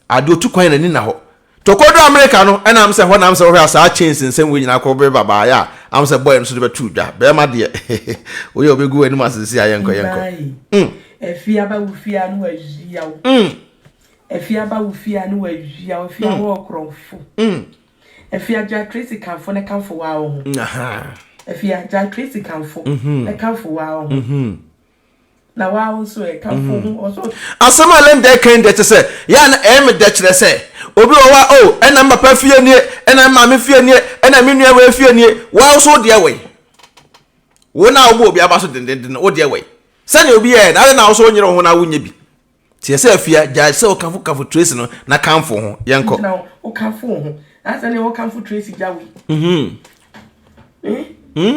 ade otukwan na ni na ho tokodo America no and am say ho na am say we asa chance nsem we nyina ko be baba ya am say boy no so de betu dwa be ma de we obegu ani masisi ayenko Afia ba wufia no wazia wo. Afia ba wufia no wazia wo afia wo kromfo. Afia ja Tracy kanfo ne kanfo wa wo. Afia ja Tracy kanfo ne kanfo wa wo. na wa also e kan fo also asama lenda kan de say ya na em de kire say obi o wa o ena papa fie nie ena maame fie nie ena me nua wa fie nie wa also de we wo na obi abaso dendenden o de we sani obi e na also nyere ho na wonye bi tie say afia ja say o kanfo trace no na kanfo ho yenko na o kanfo ho asani o kanfo trace jawi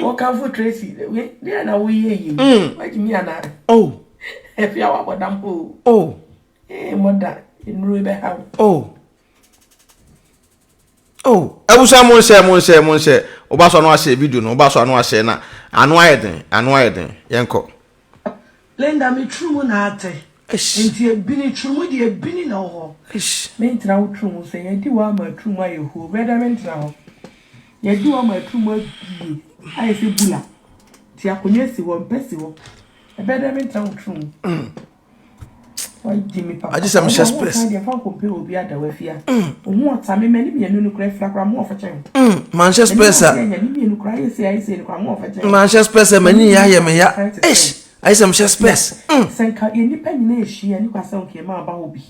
o kanfo trace we dey na wo ye wa jimi ana afia wa bodampo moda inru be ha abusa mo nse obaso no ahye video no obaso no ahye na anu ayeden yenko Linda me true na ate enti ebini true de ebini na ho me ntra wo true se ye di wa ma true ma ye ho beda me ntra ho ye di wa ma true ma bi ai se bula ti akonye si wo mpesi wo beda me ntra wo true why Jimmy papa I just am just press dey fa compare obi ada wa fia ohu ota me mani bi enu kura fra kura mo ofachen Manchester Pressa nya ni bi enu kura ye se ai se kura mo ofachen Manchester Pressa mani ya ye me ya I am just press senka ye ni pa nyina ehia ni kwasa onke ma aba obi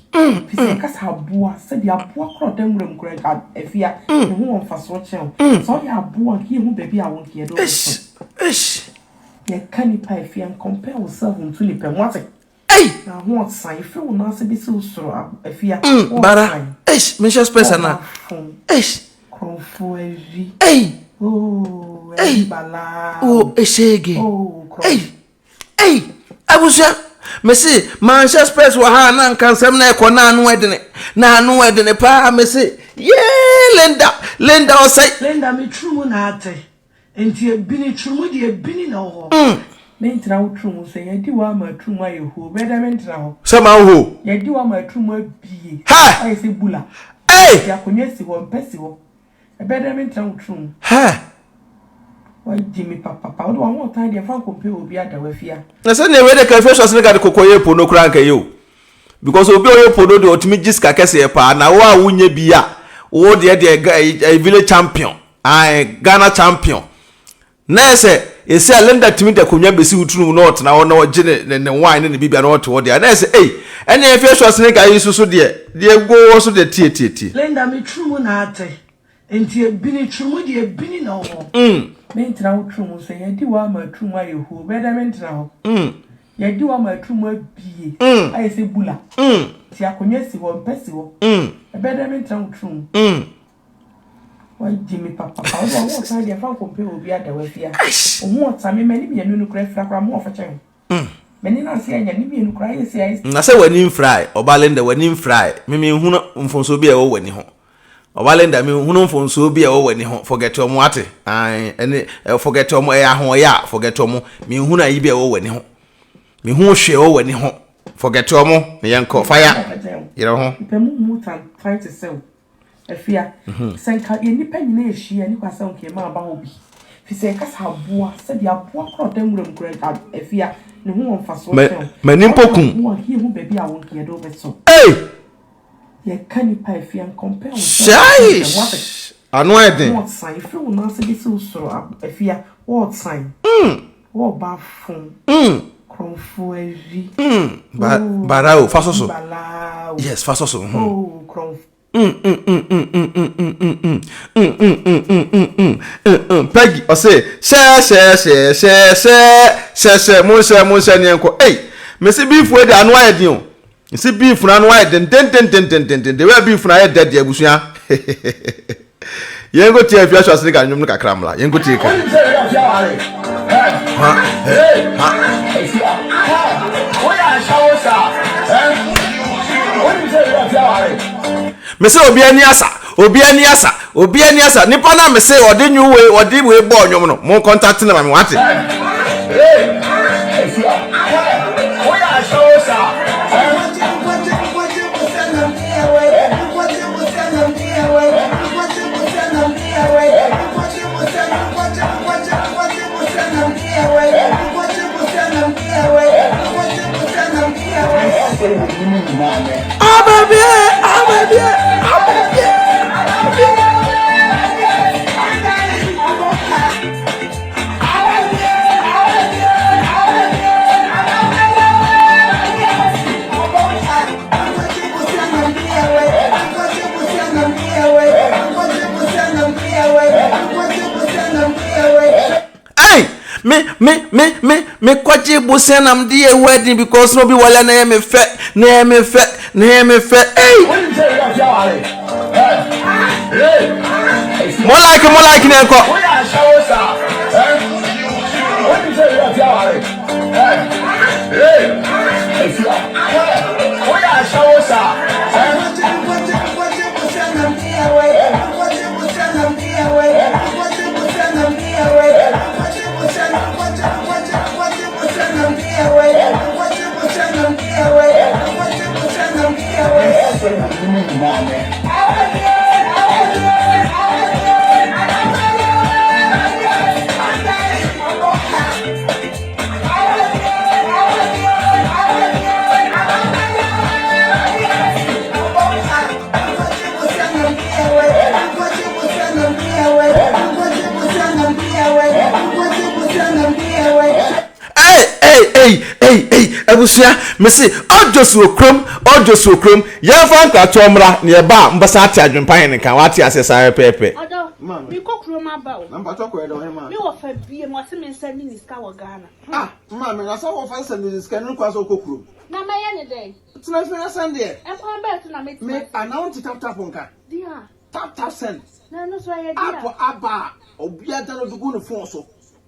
fi se kasa aboa se dia aboa kro dem wura mkura ka afia ehu on faso chen so ya aboa ki ehu baby a wonke ye do ye kani pa afia compare yourself to ni pe mwate na ho san ife wo na se bi se usoro afia bara Manchester Pressa na konfo evi bala eshege abusa mesi Manchester Press wa ha na nkansam na ekọ na anu edene pa mesi Linda Osei Linda me true na ate enti ebini true de ebini na ho me ntra wo true se ye di wa ma true ma ye ho beda me ntra ho se ma ho ye di wa ma true ma bie ai se bula ya konye si wo mpesi wo beda me ntra wo true why Jimmy papa do won time dey fa compare obi ada wa fia na se na we dey confession se ga kokoye po no kura nka yo because obi oye po no dey otimi jiska kese pa na wo a wunye bi a wo dey village champion Ghana champion na se esi Linda timi de konwa besi utunu north na wo na wo gine ne wine ne bibia na wo to wo dey na se ene Afia Schwar se ga yisu dey go so dey tie Linda me true na ate enti ebini true de ebini na ho me ntra wo true se ye di wa ma true ma ye ho beda me ntra ho ye di wa ma true ma bie ai se bula ti akonye si wo mpesi wo beda me ntra wo true why Jimmy papa do won time dey fa compare obi ada wa fia ohu ota me mani bi enu kura fra kura mo ofachen mani na se anya ni bi enu kura ye se ai na se wani fry obalenda wani fry me hunu mfonso bi e wo wani ho Obalenda me hunu mfonso bi e wo wani ho forget omo ate ene forget omo e aho ya forget omo me hunu ayi bi e wo wani ho me hu hwe wo wani ho forget omo me yanko fire yere ho pemu mutan trying to sell afia senka ye ni pa nyina ehia ni kwasa onke ma aba obi fi se kasa aboa se dia aboa kro dem wura mkura ka afia ne hu on faso chen mani mpokun wo hi hu baby a wonke ye do beso ye kani pa afia compare anu eden what sign if you na se bi se usoro afia what sign ba fun konfo evi barao fasoso yes fasoso konfo Peggy Osei she mo ni enko mesi beef we dey anu ayedin o mesi beef na anu ayedin ten de we beef na ayedin de abusuya yengo tie Afia Schwar se ga nwom no kakra mla yengo tie ka mese obi ani asa nipa na mese odi nyuwe odi we bo nyom no mo contact na me wate me kwaji busen am the wedding because no be wala na me fe. Hey. What did you say you got your More like Nenko. We are showers, sir. What did you say you got your we are showers, sir. Hey, Abusia, Missy, Ojo Krum, young Franka Tomra, near Bar, Mbasati, Adwenepahene, Kawati, as I pepe. You cook room about. Number talk with him. You offer beer, what's him sending his cow Ghana. Ah, mamma, I saw offense and this can cross or cook room. Now, my any day. It's not for Sunday. And come back to make Me announce it tap on car. Dear. Tap send. No, no, so I Apple Abba, or be a done of the good for so.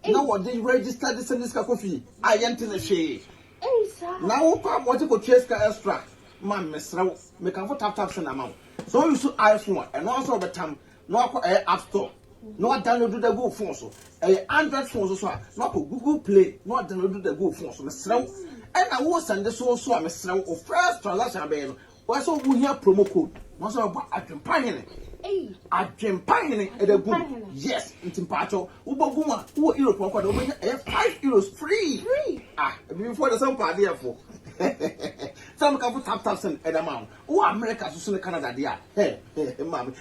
Now what they registered this in this coffee. I enter the shade. Hey, sir. Now, what you could chase extra. Man, Miss Row, make a tap send amount. So you should iPhone and also the time. No App Store. No download the Go phone so. Android phone so. No Google Play. No download the Go phone so. Miss Row. And I was send the so Miss Row of first transaction bay. What's all we have promo code? What's all about Adwenepahene? Adwenepahene at the boom. Yes, it's in Pacho. Uboguma, who Europe, €5 free. Ah, before the same party for. Some can put tap and at amount. Oh, America to soon Canada, dear. Hey, mommy.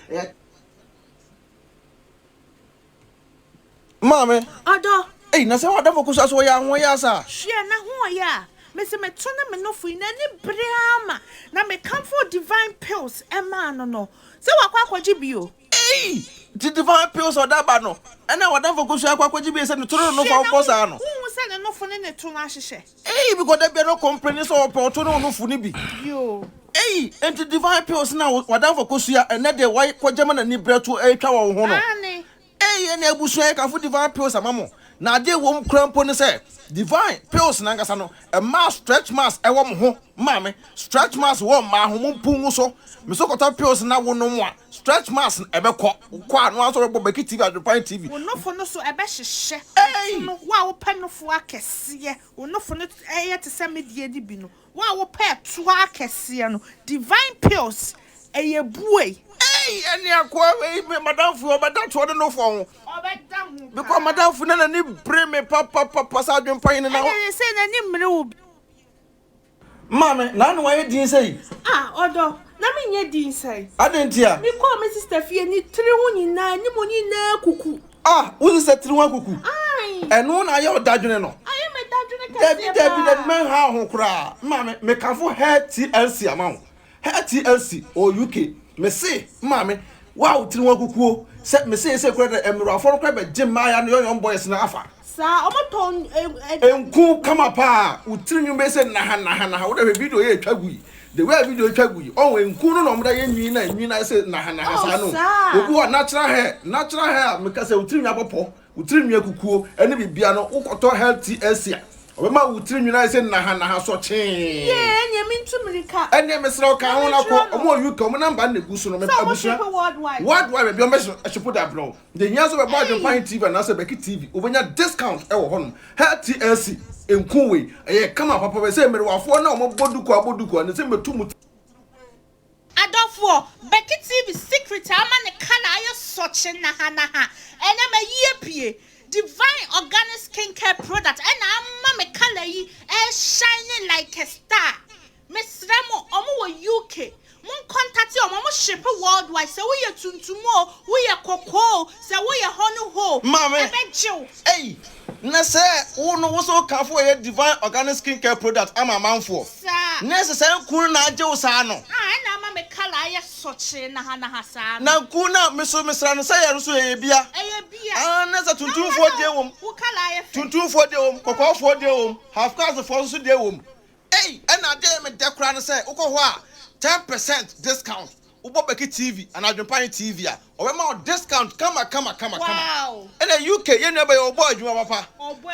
Mommy. Odo. Hey, na say what focus as we are, sir. Share na ho ya. Me se me tuna me no fu na ni brama. Na me come for divine pills e ma no. Se wakwa akwaji bio. Hey, the divine pills or that no. And now what focus akwaji bio say no toro no for boss ano. Who say no fu ne tuna ahihye. Hey, because there be no complaints or toro no fu ni bi. Yo. Hey, and the divine pills now what focus ya and that the white kwa German and ni bretu e twa wo ho no. Hey, and ebusu can for divine pills amamo. Na de wom krampo ne say divine pills na ngasa no a mass stretch mass e wom ho mame stretch mass wo ma ho mpungu so me so kota pills na wo no mo a stretch mass e be kwa no aso be beki TV Adwenepahene TV wo no fo no so e be hyehye no wa wo pe no fo akese wo no fo no e te se medie di bi no wa wo pe to akese no divine pills e ye buei. Hey, any akwa we madam fu obada to no for because madam fu na ni bre me papa sa Adwenepahene na e say na ni mre wo mame na no why din say odo na me nye din say adentia me call me sister fie ni tiri hu nyina ni mo nyina kuku wo se tiri hu kuku eno na ye odadwene no aye me dadwene ka David man ha ho kura mame me kafo hair TLC amount hair TLC or UK me say mame wow tiri hu kuku se me say kura emro aforo kura be gym ma ya no young boys na afa sa omoton enku kama pa utiri nyumbe se na ha wo da video ye twagui the way video twagui on enku no no mda ye nwina se na ha sa no obi wa natural hair me ka se utiri nya popo utiri nwa kukuo ene bibia no ukoto healthy asia obema utiri nwina se na ha so chen ye nya mintumirika ene mesra ka ho na ko omo UK omo namba na gusu no me abusia worldwide be o me shipo da bro the nyaso be Adwenepahene TV na se beki TV obenya discount e wo hono healthy asia enkuwe kama papa be say mere wafo na omo boduko ne se metumu adofo Becky TV secret ama ne kana ayo soche na ha ene ma yie pie divine organic skincare product ena ama me kala yi shining like a star mesremo omo wo UK mon contact omo mo ship worldwide say we ye tuntumo we ye koko say we ye hono ho mame hey na say wo so kan for ye divine organic skincare product ama manfo sir na say kun na aje wo sa no na ama me kala ye soche na ha sa. Na ku na mesra no say ya so ye bia. Ah na za tuntumfo de wom. Wo kala ye Tuntumfo de wom, kokofo de wom, half class fo so de wom. Hey, and I dare me dekra no say ukọ ho a 10% discount. Ubobeki TV and Adwenepahene TV a obema discount kama. Wow. And the UK you never your boy adwuma papa.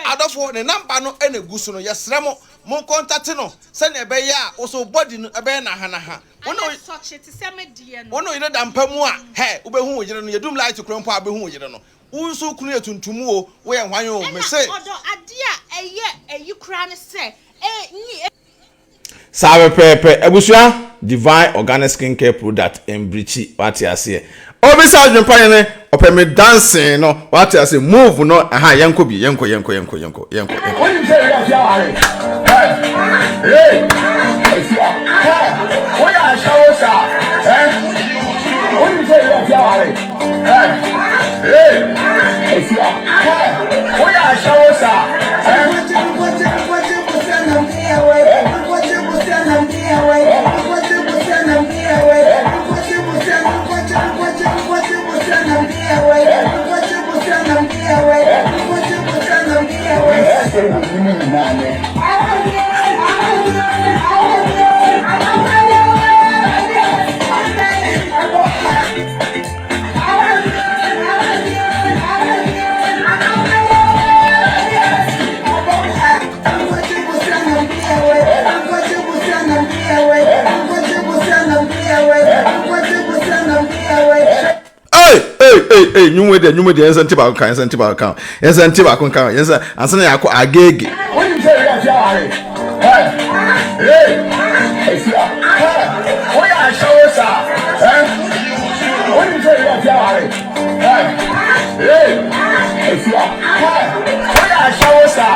Adofo ne number no ene gusu no yesre mo contact no se na ebe ya also body no ebe na ha. Wono such it se me die no. Wono yire dampa mu a he ubehu wo yire no yedum light kro mpo abehu wo yire no. Unso kunu etuntum o wo ye hwan o me say. Odo ade a eye eyi kra ne se ni Sabe pepe ebusua divine organic skincare product embrichi what you say obi sa Adwenepahene opeme dancing no what you say move no aha yenko bi yenko When you say you are hey when you shower sir when you say you are when you shower sir Hey, nyumwe de yensa ntiba kan yensa ansana yakọ agege. When you say you are when you shower sir when you say you are when you shower sir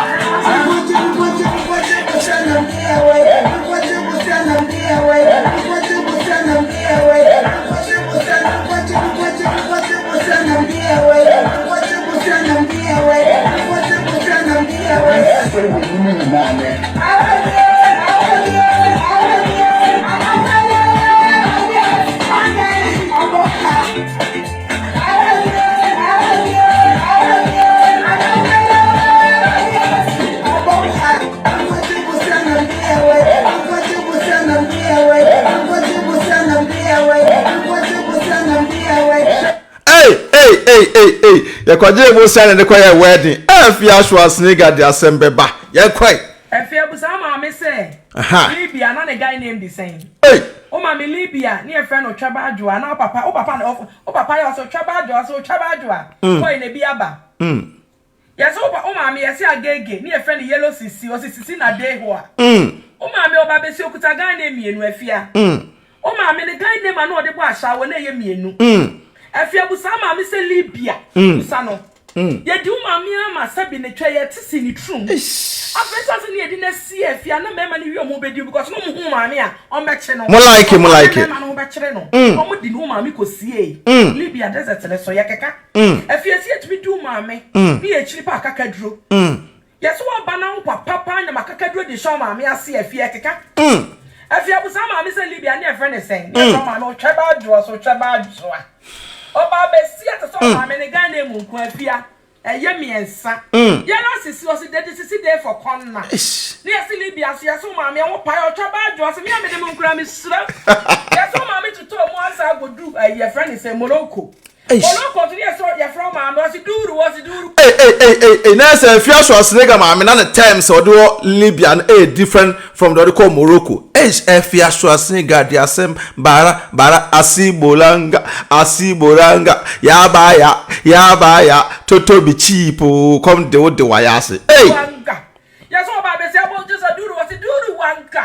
Hey, ya kwaje mo say na kwa wedding. Afia Schwar snigger the assembly ba. Ya kwai. Afia busa ma me say. Libya na the guy named the same. Hey. O ma me Libya, ni e friend o Twaba Adwoa na papa ya so Twaba Adwoa. Boy na bi aba. Yes o ma me yesi agege, ni e friend yellow sisi, o sisi na dey ho a. O ma me oba besi okuta guy name mienu Afia. O ma me the guy name na o de bo ahya wo na ye mienu. Afia busa ma me say Libya. Busa no. Ye di ma me ama sabi ne twa ye tisi ni trum. Afesa se ne ye di na si Afia na mema ni wi o mo bedi because no mo hu ma me a o meche no. Mo like it. Na no be kire no. O mo di no ma me ko sie. Libya desert le so ye keka. Afia si etimi di ma me. Ni ye chiri pa kakaduro. Yes wo ba na papa nya makakaduro di show ma me ase Afia keka. Afia busa ma me say Libya ne e friend sen. Ne so ma no Twaba Adwoa. Oba be si ato so ma me ne gan na mu nku Afia eye miensa ye no sisi o si dey for corner ne esi Libya so ma me wo pa o Twaba Adwoa so me de mu nkura me sra ye so ma me tuto mu ansa godu ye friend say Morocco to ye so ye from ma me o si duru Hey, na say Afia Schwar snigger ma me na the terms o do Libya different from the call Morocco. Afia Schwar snigger the asem bara asibolanga yabaya toto bi cheap come de wayase. Hey. Yes o ba be say about just duru was duru wanka.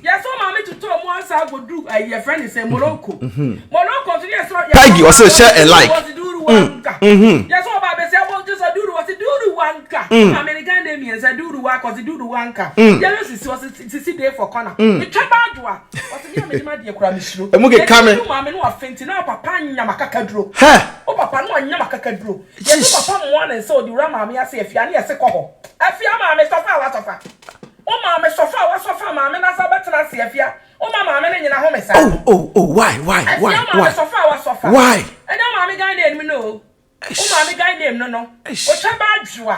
Yes o ma me tuto mu ansa godu your friend say Morocco to yes so Peggy also share a like. Yes o ba be say about just duru was duru wanka. American name is duru wa cause duru wanka. Yes sisi dey for corner. Twaba Adwoa was me ma dey kura me shiro. E mu ge kame. Ma me no afenti na papa nya makakaduro. Ha. O papa no nya makakaduro. Yes papa mo wan say o di rama me ase Afia na yese kɔ hɔ. Afia ma me sofa. O mama sofa mama na sa betena se afia. O mama me nyina ho me sa. Oh, why? Sofa. Why? And now mama guy name no. O mama guy name no. O chaba adwa.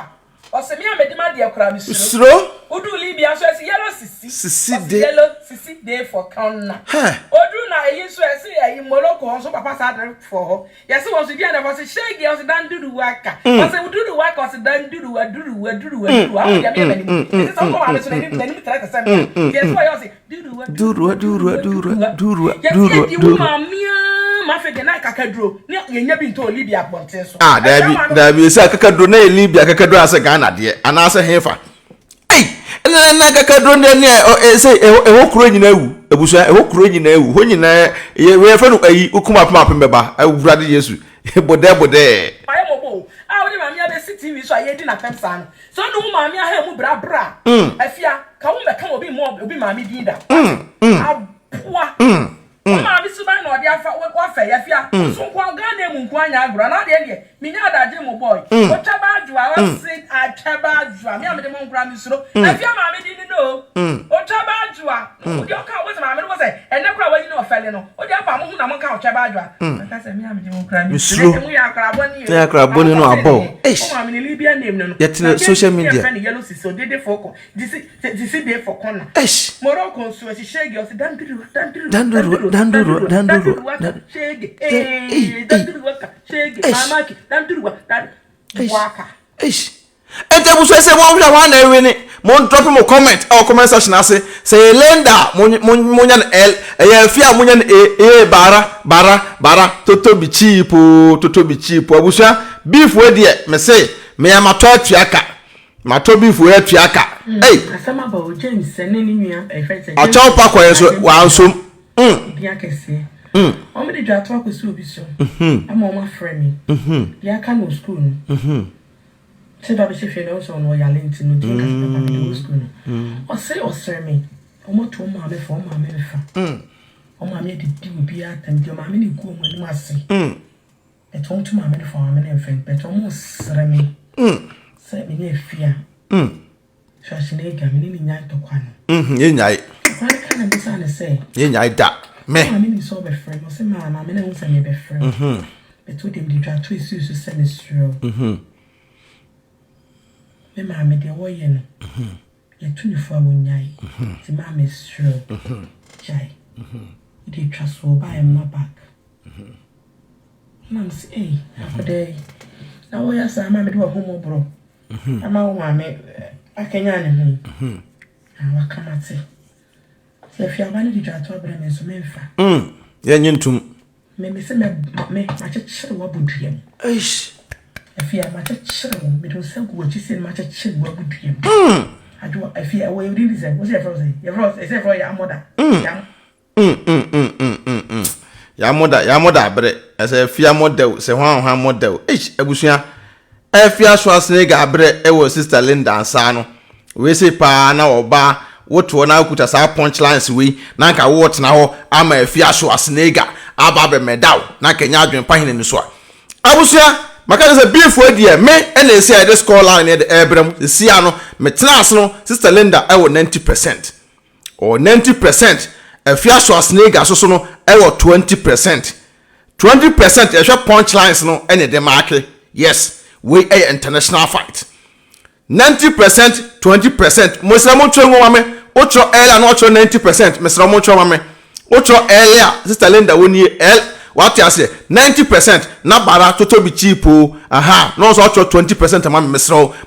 O se me amedima de akra me suro. Odu Libya so ese yellow sisi. Yellow sisi day for counter. Odu na eyi so ese eyi moloko so papa sa drink for ho. Yes won so dia na for say shege o se dan dudu waka. O se dudu waka o se dan duru. Awo ya me mani. Ese so ko ma so na ni try to say me. Yes why o se duru. Yes ma fe de na kakadro. Ni yenya bi nto Libya ponten so. Da bi ese kakadro na Libya kakadro ase Ghana de. Ana ase hefa. Na kakadro ne say ewo kuro nyina ewu ebuso ewo kuro nyina ewu ho nyina we fa no ayi ukuma pema beba awurade Yesu bode aye mobo a wo ma mi abe TV so aye di na pemsa no so no ma mi aha mu bra afia ka wo meka obi ma mi din da aboa ma bi so ban na odi afa wa fa yafia so kwa Ghana mu nkwa anya agro na de mi nya adaje mo boy o chaba adwa wa sit achaba adwa mi amede mo nkra mi suro afia ma mi din no o chaba adwa odi o ka wo se ma mi no say ene kwa wani no fele no odi afa mo hu na mo ka o chaba adwa ka se mi amede mo nkra mi suro mu ya akra boni no abo o ma mi ni Libya name no yet social media friend yellow siso dede foko this day for corner Morocco so she shege o se danduru shege danduru waka shege mamaki danduru waka ente buso se mo hwa na ewe ni mo drop mo comment or comment section ase say lenda mo nya l Afia mo nya bara toto bi cheap abusua beef we de me say me amato atuaka mato beef we atuaka asama ba o James ne ni nua efete achaw pa kwa so wa nsom bia kese o me de dwa to akoso obi so ama o ma frame bia ka no school se ba be se fe no so no ya lenti no tinka papa me school Osei me o mo to ma me fo ma me fa o ma me de di obi atam di o ma me ni ku o ma ni ase e to ma me fo ma me na fe be to mo sere me se me ni afia shashine ga me ni nya to kwa no ye nyai kwa ka na bisa na se ye nyai da me ma me ni so be friend o se ma me na unsa me be friend be to dem di twa to isu se ne suro me ma me de wo ye no ye tu ni fo awonyai ti ma me suro chai they trust for buy my back man say for day na wo ya sa ma me do home bro ama wo ma me akenya ne me wa kamate se fi abani di twa to abra me so me mfa ye nyintum me se me ma chechere wa buduam Afia ma chechere wo me do se go chi se ma chechere wa buduam adwo afia wo yudi listen wo se froze ye froze se froze ya moda ya moda bre ese Afia model se hwan model abusua Afia Schwar ga bre e wo sister Linda ansa no we se pa na oba woto na akuta sa punchlines we na nka wot na ho ama Afia Schwar ga aba be medal na kenya Adwenepahene ni so abusua maka se beef we die me na ese I just call line the ebrem si ano me tras no sister Linda e wo 90% or 90% Afia Schwar ga so no e wo 20% e hwe punchlines no ene de mark yes we a international fight 90% 20% mo mo twa ngo mame o tro earlier no tro 90% me mo tro mame o tro earlier sister Linda woni l what you say 90% na bara toto bi cheap no so tro 20% ma me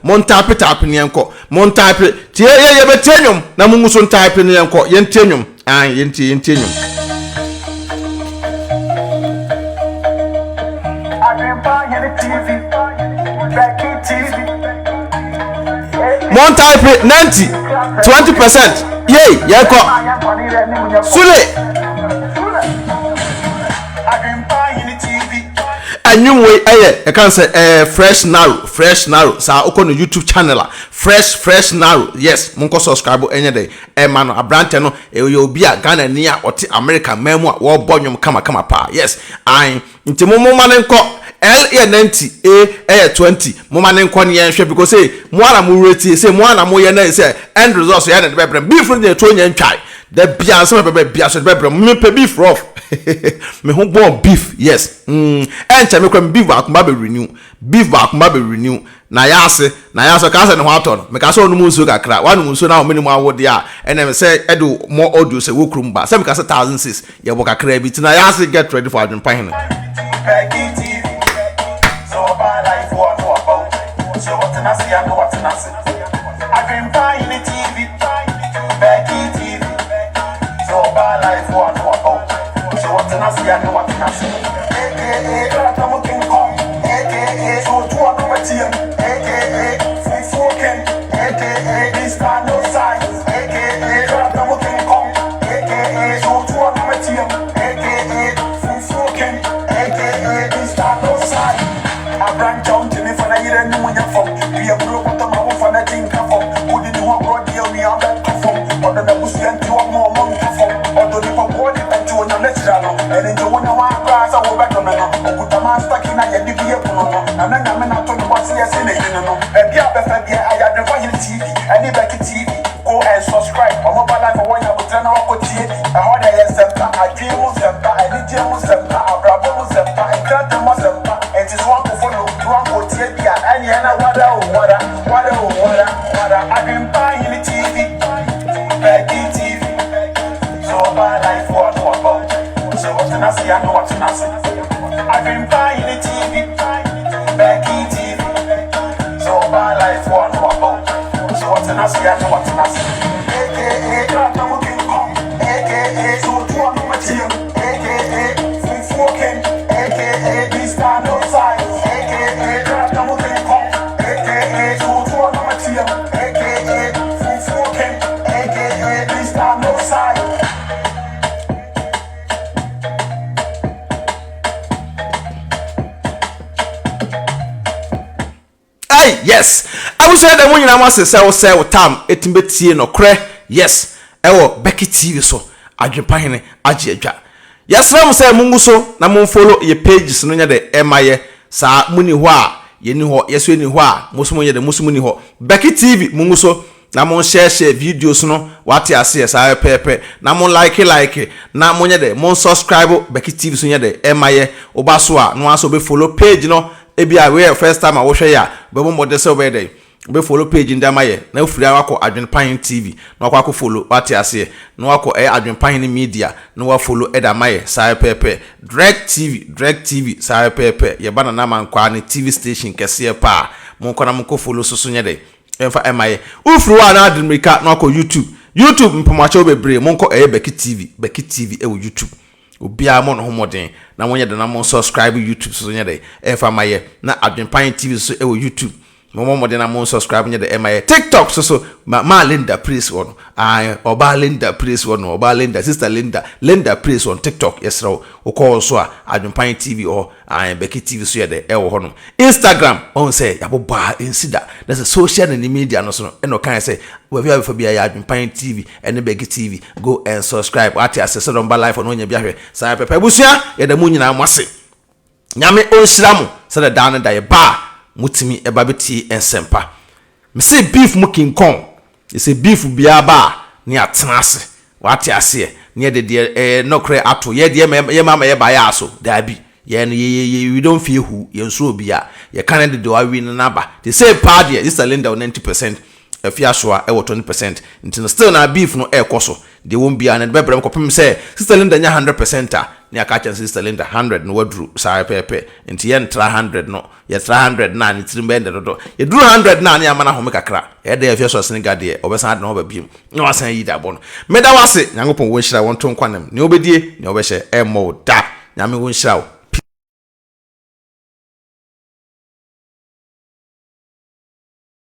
mon tap ni enko mon type tie ye be tenyum na mu so type ni enko ye tenyum ye tenyum mon type 90 20% ye ko sule anyumwe eye e kan say fresh narrow sa okọ no YouTube channel fresh narrow yes monko subscribe enye dey e ma no abrante no e obi a Ghana ni a ote America memu a wo bonyum kama pa yes ai nti mo ma nko L e 90 A 20 mo ma ne nkɔ ne yɛnhwɛ because say mo ana mo rate say mo ana mo yɛ na say end results yɛ na de bebrem beef no de to nya ntwai da bia so bia so bebrem me pe beef rough me ho born beef yes encha me kwam beef akoma be renew na ya ase ka se ne ho atɔ no me ka se onu mu nso kakra wanu mu nso na o minimu awode a ene me say edo more audio say wo krum ba se me ka se 1006 ye bo kakra bi na ya ase get ready for Adwenepahene. So what can I see? I know what can I see. I've been buying the TV, Becky TV. So my life, what about? So what can I see? I know what can I see. AKA, I'm looking for. AKA, so to a number team. AKA, full can. AKA, this kind of size. AKA, I'm looking for. AKA, so to a number team. AKA, full can. AKA, this kind of size. I branch out to me for a year and when you're from. We are broke with the mouth for nothing. Who did you want to deal me on that perform? Or the Bussian to a more month perform. Or the Nippo body and to a natural. And into one of our class, I will back on the or put a master in a DBA. And then I'm not talking about CS in the and the other I had the Fire TV, and the Becky TV. Go and subscribe. I'm mobile life for one year with an hour. I heard I accept that. I dream was a I did was a bravo was a I can't do myself. And it's one for follow. And yana wada. I've been buying the TV, Becky TV. So my life, what about? So what can I see? I know what can I see. I've been buying the TV, Becky TV. So my life, what about? So what can I see? I know what can I see. AKA, I'm looking for. AKA, so to a number team. AKA, full can. AKA, this kind of size. AKA, I'm looking for. AKA, so to a number team. AKA, full can. AKA, this kind of size. Hey, yes. I will say that when you know what say time etimbe tie no kre. Yes. Ewo Becky TV so Adwenepahene agiedwa. Yes, ram say mungu so na mun follow ye pages no nya de emaye sa muni ho a ye ni ho yeso ni ho a musumu ye de musumu ni ho Becky TV mungu so na mun share videos no wate ase sa pepe na mun like na mun nya de mun subscribe Becky TV so nya de emaye obaso a no aso be follow page no ebi a we first time a wo hwe ya be mo de se obede be follow page ndamaye na ofuri akọ Adwenepahene TV na akọ follow wate ase na akọ Adwenepahene media na wa follow edamaye sai pepe direct TV sai pepe ye bana na mankwa ne TV station kese pa mo kona mo ko follow so nyede emfa emaye ofuri wa na admirika na akọ YouTube mpomacho bebre mo nko Becky TV e wo YouTube obia mo no homoden na mo nyede na mo subscribe YouTube so nyede emfa maye na Adwenepahene TV so e wo YouTube mo de na mo subscribe nye de MI TikTok so ma Linda Praise one oba Linda Praise one oba Linda sister Linda Praise on TikTok yes raw o call so Adwenepahene TV or Becky TV so ye de e wo ho no Instagram on say yaboba insida that's a social and media no so no kan say we have for bia Adwenepahene TV and Becky TV go and subscribe at access number live on onya bia hwe sai pepe busia ye da mu nyina mwase nyame onhyira mu se da dan da ye ba mutimi eba beti ensempa me say beef mu King Kong e say beef bia ba ne atena ase wate ase ne de no kre ato ye de ye mama ye ba ya aso da bi ye no ye we don't feel who ye nso obia ye kan de do awi na ba they say pa de this Linda 90% Afia Schwar 20% until still na beef no koso they won't be an bebrem kopim say sister Linda nya 100% ne aka sister Linda 100 no wadru sai pepe nti ye ntra 100 no ye 300 na ni tirim bende dodo ye dru 100 na ne amana home kakra ye de Afia Schwar seniga de obesan de no ba biem no asan yi da bo no meda wase nyankopon wo nhira won to nkwanem ne obedie ne obehye emo da nyame wo nhira wo